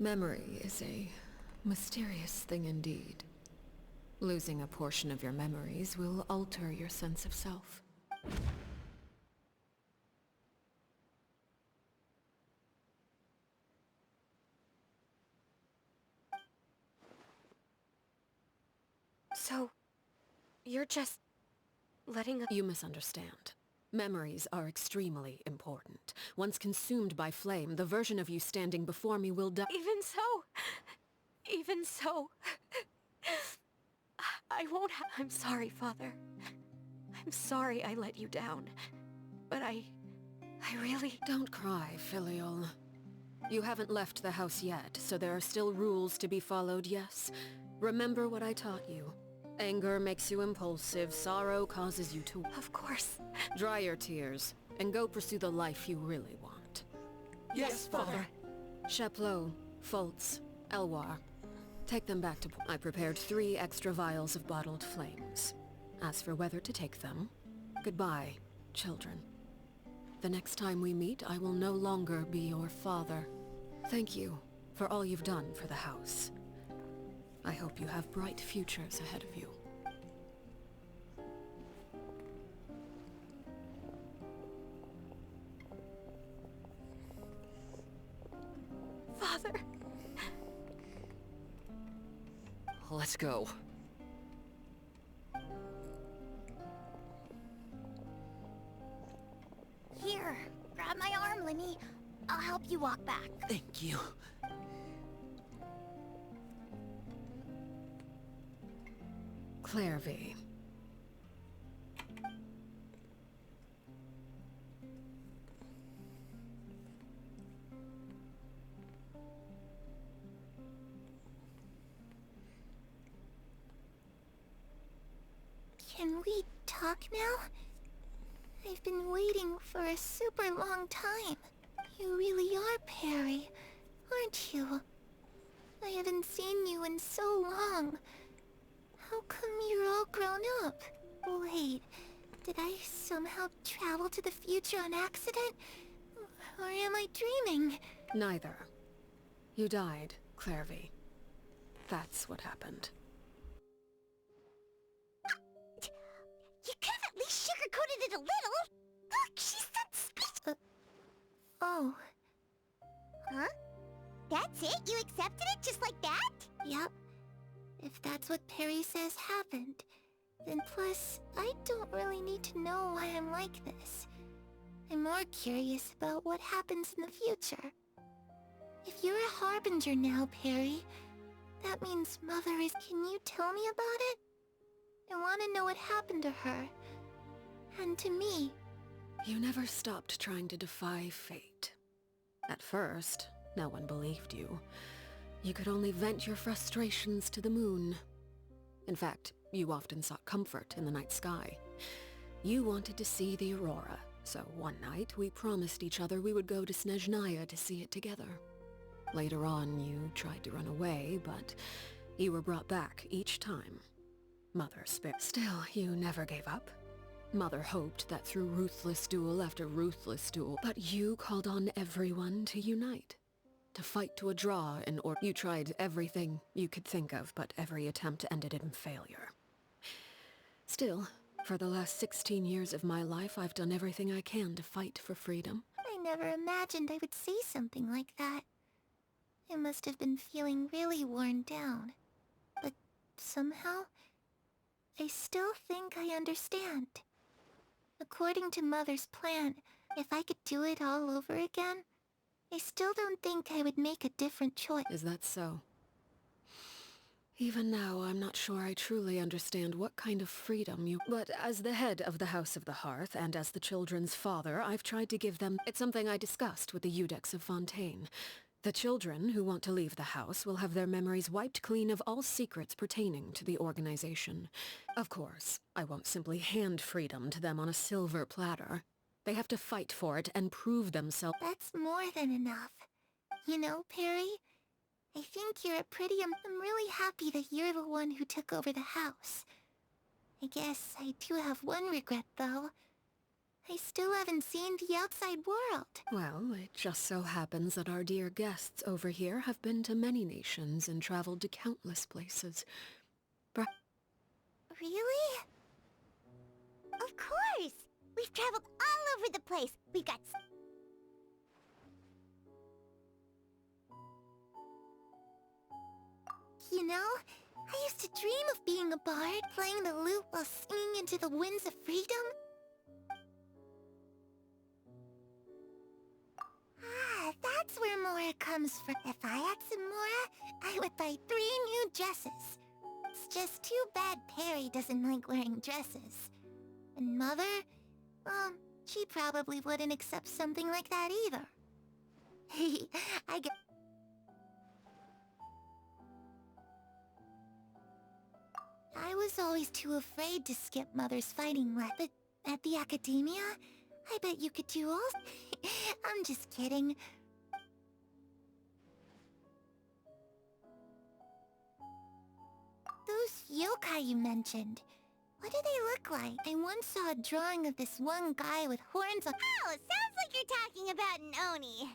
S3: Memory is a mysterious thing indeed. Losing a portion of your memories will alter your sense of self.
S12: So, you're just letting
S3: You misunderstand. Memories are extremely important. Once consumed by flame, the version of you standing before me will die.
S12: Even so, I won't I'm sorry, Father. I'm sorry I let you down. But I really...
S3: Don't cry, Filial. You haven't left the house yet, so there are still rules to be followed, yes? Remember what I taught you. Anger makes you impulsive, sorrow causes you to...
S12: Of course.
S3: Dry your tears, and go pursue the life you really want.
S6: Yes, Father.
S3: Chapleau, Fultz, Elwar. Take them back to... I prepared 3 extra vials of bottled flames. As for whether to take them, goodbye, children. The next time we meet, I will no longer be your father. Thank you for all you've done for the house. I hope you have bright futures ahead of you.
S12: Father.
S6: Let's go.
S9: Here, grab my arm, Linny. I'll help you walk back.
S1: Thank you.
S3: Claire V.
S9: Can we talk now? I've been waiting for a super long time. You really are Perry, aren't you? I haven't seen you in so long. How come you're all grown up? Wait, did I somehow travel to the future on accident? Or am I dreaming?
S3: Neither. You died, Claire V. That's what happened.
S2: You could have at least sugarcoated it a little. Look, she's done speech.
S9: Oh.
S2: Huh? That's it? You accepted it just like that?
S9: Yep. If that's what Perry says happened, then plus, I don't really need to know why I'm like this. I'm more curious about what happens in the future. If you're a harbinger now, Perry, that means Mother is... Can you tell me about it? I want to know what happened to her. And to me.
S3: You never stopped trying to defy fate. At first, no one believed you. You could only vent your frustrations to the moon. In fact, you often sought comfort in the night sky. You wanted to see the aurora, so one night we promised each other we would go to Snezhnaya to see it together. Later on, you tried to run away, but you were brought back each time. Mother spared. Still, you never gave up. Mother hoped that through ruthless duel after ruthless duel, but you called on everyone to unite. To fight to a draw in order. You tried everything you could think of, but every attempt ended in failure. Still, for the last 16 years of my life, I've done everything I can to fight for freedom.
S9: I never imagined I would say something like that. I must have been feeling really worn down. But somehow, I still think I understand. According to Mother's plan, if I could do it all over again, I still don't think I would make a different choice.
S3: Is that so? Even now, I'm not sure I truly understand what kind of freedom you... But as the head of the House of the Hearth, and as the children's father, I've tried to give them... It's something I discussed with the Iudex of Fontaine. The children who want to leave the house will have their memories wiped clean of all secrets pertaining to the organization. Of course, I won't simply hand freedom to them on a silver platter. They have to fight for it and prove themselves.
S9: That's more than enough. You know, Perry, I think you're a pretty... I'm really happy that you're the one who took over the house. I guess I do have one regret, though. I still haven't seen the outside world.
S3: Well, it just so happens that our dear guests over here have been to many nations and traveled to countless places.
S9: Really?
S2: Of course! We've traveled all over the place. We've got...
S9: You know, I used to dream of being a bard, playing the lute while singing into the winds of freedom. Ah, that's where Mora comes from. If I had some Mora, I would buy 3 new dresses. It's just too bad Perry doesn't like wearing dresses. And Mother, well, she probably wouldn't accept something like that either. I get... I was always too afraid to skip Mother's fighting lesson, but at the academia, I bet you could do all... I'm just kidding. Those yokai you mentioned, what do they look like? I once saw a drawing of this one guy with horns on...
S2: Oh, sounds like you're talking about an Oni.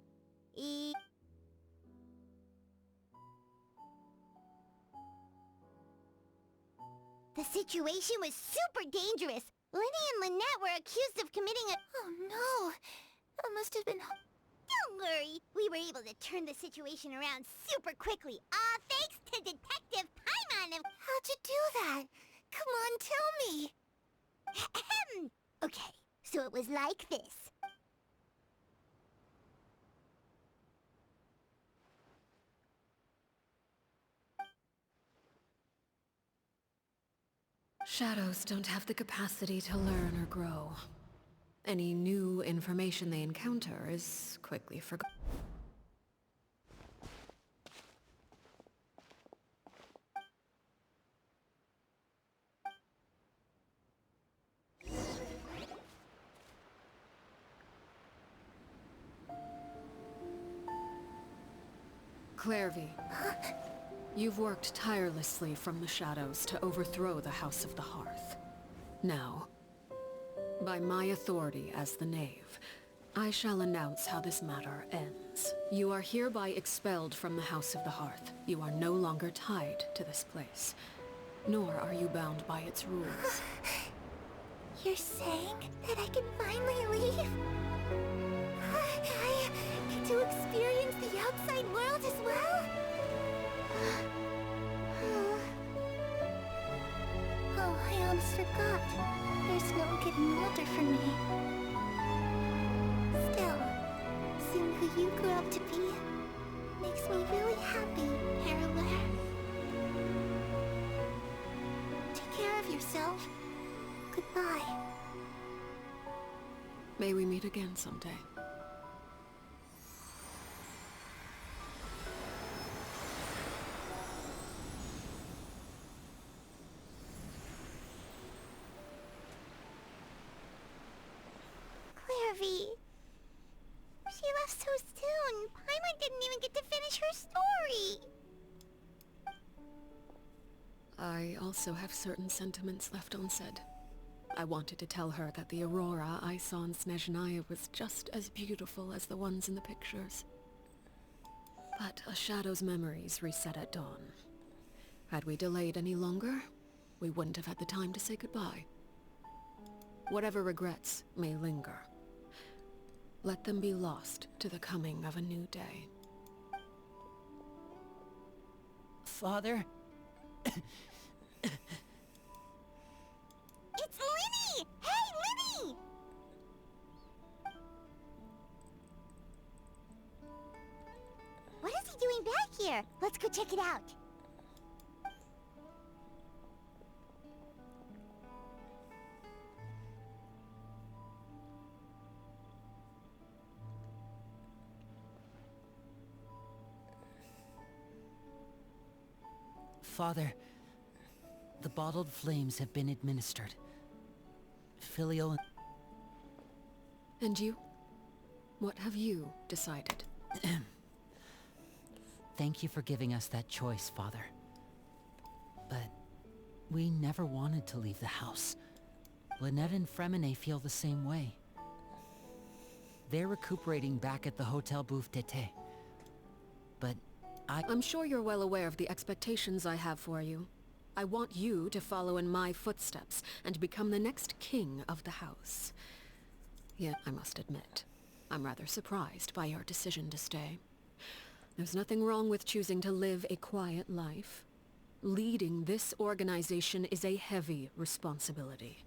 S2: The situation was super dangerous. Lenny and Lynette were accused of committing a...
S9: Oh no! That must have been...
S2: Don't worry. We were able to turn the situation around super quickly. All thanks to Detective Paimon.
S9: How'd you do that? Come on, tell me!
S2: Okay, so it was like this.
S3: Shadows don't have the capacity to learn or grow. Any new information they encounter is quickly forgotten. Clairvy, you've worked tirelessly from the shadows to overthrow the House of the Hearth. Now, by my authority as the Knave, I shall announce how this matter ends. You are hereby expelled from the House of the Hearth. You are no longer tied to this place, nor are you bound by its rules.
S9: You're saying that I can finally leave? I get to experience the outside world as well? Oh, I almost forgot. There's no getting older for me. Still, seeing who you grew up to be makes me really happy, Harroware. Take care of yourself. Goodbye.
S3: May we meet again someday.
S9: Clairvy. She left so soon. Paimon didn't even get to finish her story.
S3: I also have certain sentiments left unsaid. I wanted to tell her that the aurora I saw in Snezhnaya was just as beautiful as the ones in the pictures. But a shadow's memories reset at dawn. Had we delayed any longer, we wouldn't have had the time to say goodbye. Whatever regrets may linger, let them be lost to the coming of a new day.
S1: Father?
S9: It's Linny! Hey, Linny! What is he doing back here? Let's go check it out.
S1: Father, the bottled flames have been administered. Filial...
S3: And you? What have you decided?
S1: Thank you for giving us that choice, Father. But we never wanted to leave the house. Lynette and Fremine feel the same way. They're recuperating back at the Hotel Bouffe d'été. But I'm
S3: sure you're well aware of the expectations I have for you. I want you to follow in my footsteps and become the next king of the house. Yet, I must admit, I'm rather surprised by your decision to stay. There's nothing wrong with choosing to live a quiet life. Leading this organization is a heavy responsibility.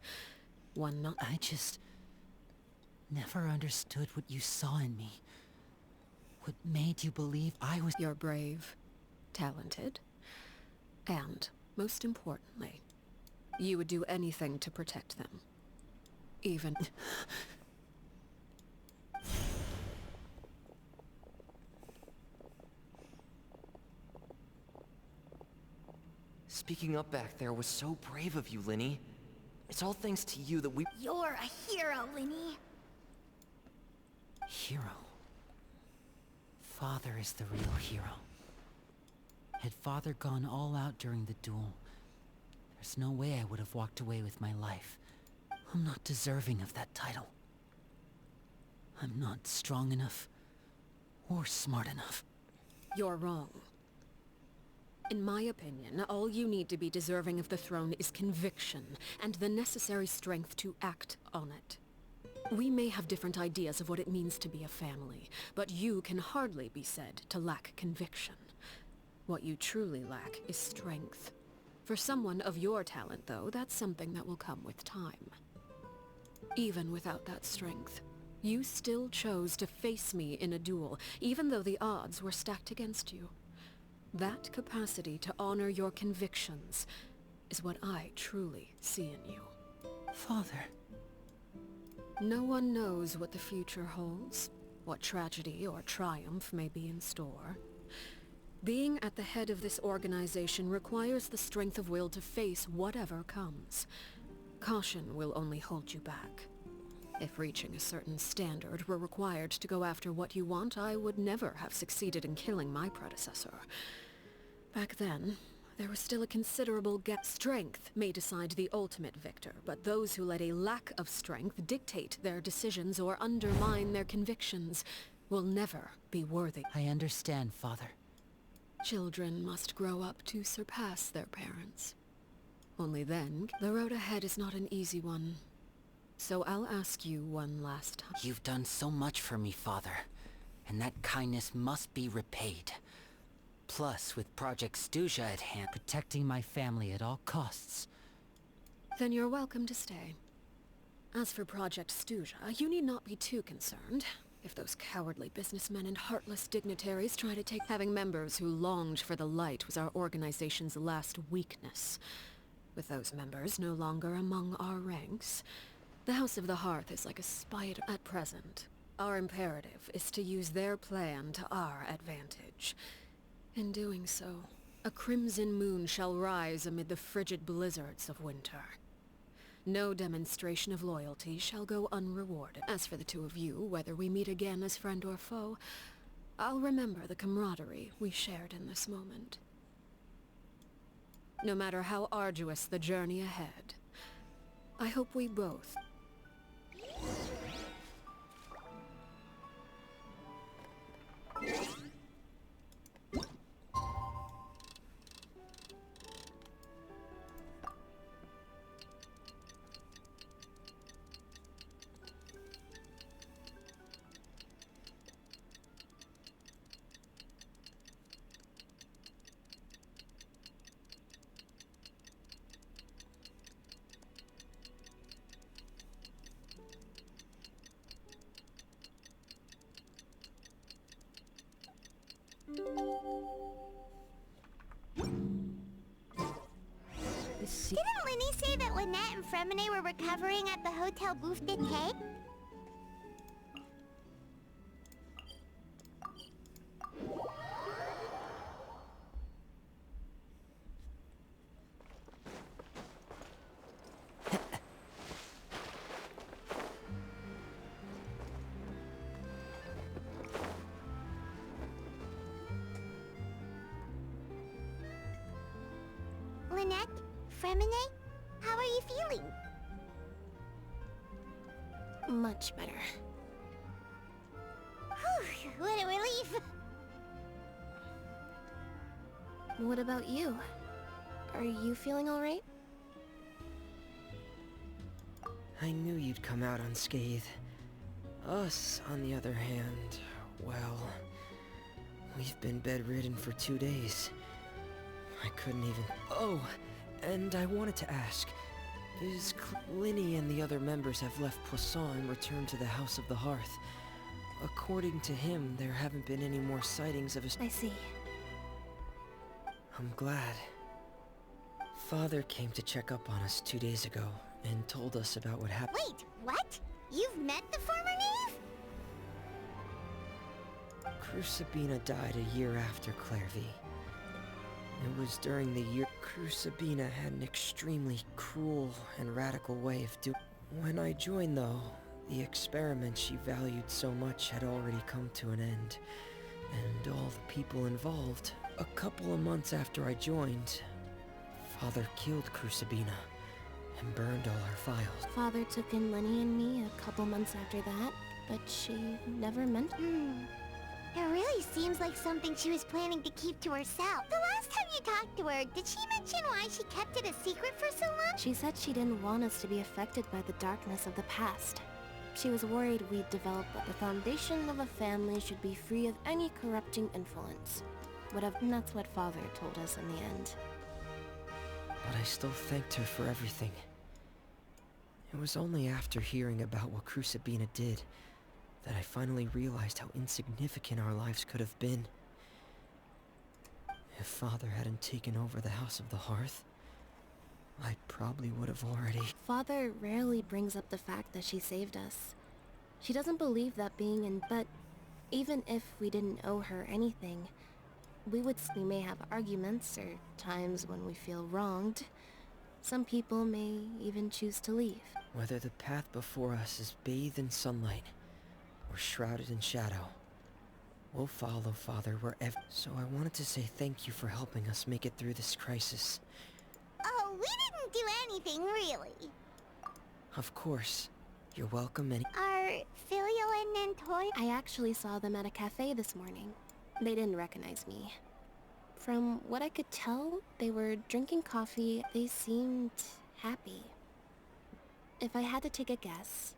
S3: One not...
S1: I just... never understood what you saw in me. What made you believe I was...
S3: You're brave, talented, and, most importantly, you would do anything to protect them. Even...
S4: Speaking up back there was so brave of you, Linny. It's all thanks to you that we...
S9: You're a hero, Linny.
S1: Hero? Father is the real hero. Had Father gone all out during the duel, there's no way I would have walked away with my life. I'm not deserving of that title. I'm not strong enough, or smart enough.
S3: You're wrong. In my opinion, all you need to be deserving of the throne is conviction, and the necessary strength to act on it. We may have different ideas of what it means to be a family, but you can hardly be said to lack conviction. What you truly lack is strength. For someone of your talent, though, that's something that will come with time. Even without that strength, you still chose to face me in a duel, even though the odds were stacked against you. That capacity to honor your convictions is what I truly see in you.
S1: Father...
S3: No one knows what the future holds, what tragedy or triumph may be in store. Being at the head of this organization requires the strength of will to face whatever comes. Caution will only hold you back. If reaching a certain standard were required to go after what you want, I would never have succeeded in killing my predecessor. Back then, there was still a considerable gap. Strength may decide the ultimate victor, but those who let a lack of strength dictate their decisions or undermine their convictions will never be worthy.
S1: I understand, Father.
S3: Children must grow up to surpass their parents. Only then, the road ahead is not an easy one. So I'll ask you one last time.
S1: You've done so much for me, Father, and that kindness must be repaid. Plus, with Project Stuja at hand, protecting my family at all costs.
S3: Then you're welcome to stay. As for Project Stuja, you need not be too concerned. If those cowardly businessmen and heartless dignitaries try to take... Having members who longed for the light was our organization's last weakness. With those members no longer among our ranks, the House of the Hearth is like a spider. At present, our imperative is to use their plan to our advantage. In doing so, a crimson moon shall rise amid the frigid blizzards of winter. No demonstration of loyalty shall go unrewarded. As for the two of you, whether we meet again as friend or foe, I'll remember the camaraderie we shared in this moment. No matter how arduous the journey ahead, I hope we both...
S9: Didn't Linny say that Lynette and Fremine were recovering at the Hotel Bouffe d'été? Lynette? Fremine? How are you feeling?
S5: Much better.
S9: Whew, what a relief!
S5: What about you? Are you feeling alright?
S7: I knew you'd come out unscathed. Us, on the other hand, well... We've been bedridden for 2 days. I couldn't even... Oh! And I wanted to ask... Is Linny and the other members have left Poisson and returned to the House of the Hearth? According to him, there haven't been any more sightings of a...
S5: I see.
S7: I'm glad. Father came to check up on us 2 days ago, and told us about what happened.
S9: Wait, what? You've met the former knave?
S7: Crucibina died a year after Clairvy. It was during the year Crucibina had an extremely cruel and radical way of doing. When I joined, though, the experiment she valued so much had already come to an end, and all the people involved. A couple of months after I joined, Father killed Crucibina and burned all her files.
S5: Father took in Lenny and me a couple months after that, but she never meant...
S9: It really seems like something she was planning to keep to herself. The last time you talked to her, did she mention why she kept it a secret for so long?
S5: She said she didn't want us to be affected by the darkness of the past. She was worried we'd develop the foundation of a family should be free of any corrupting influence. And that's what Father told us in the end.
S7: But I still thanked her for everything. It was only after hearing about what Crucibina did that I finally realized how insignificant our lives could have been. If Father hadn't taken over the House of the Hearth, I probably would have already...
S5: Father rarely brings up the fact that she saved us. She doesn't believe that being in... But even if we didn't owe her anything, we may have arguments or times when we feel wronged. Some people may even choose to leave.
S7: Whether the path before us is bathed in sunlight or shrouded in shadow, We'll follow Father wherever... So I wanted to say thank you for helping us make it through this crisis.
S9: Oh, we didn't do anything, really.
S7: Of course. You're welcome any...
S9: Are Filial and Nantoy...
S5: I actually saw them at a cafe this morning. They didn't recognize me. From what I could tell, they were drinking coffee. They seemed happy. If I had to take a guess...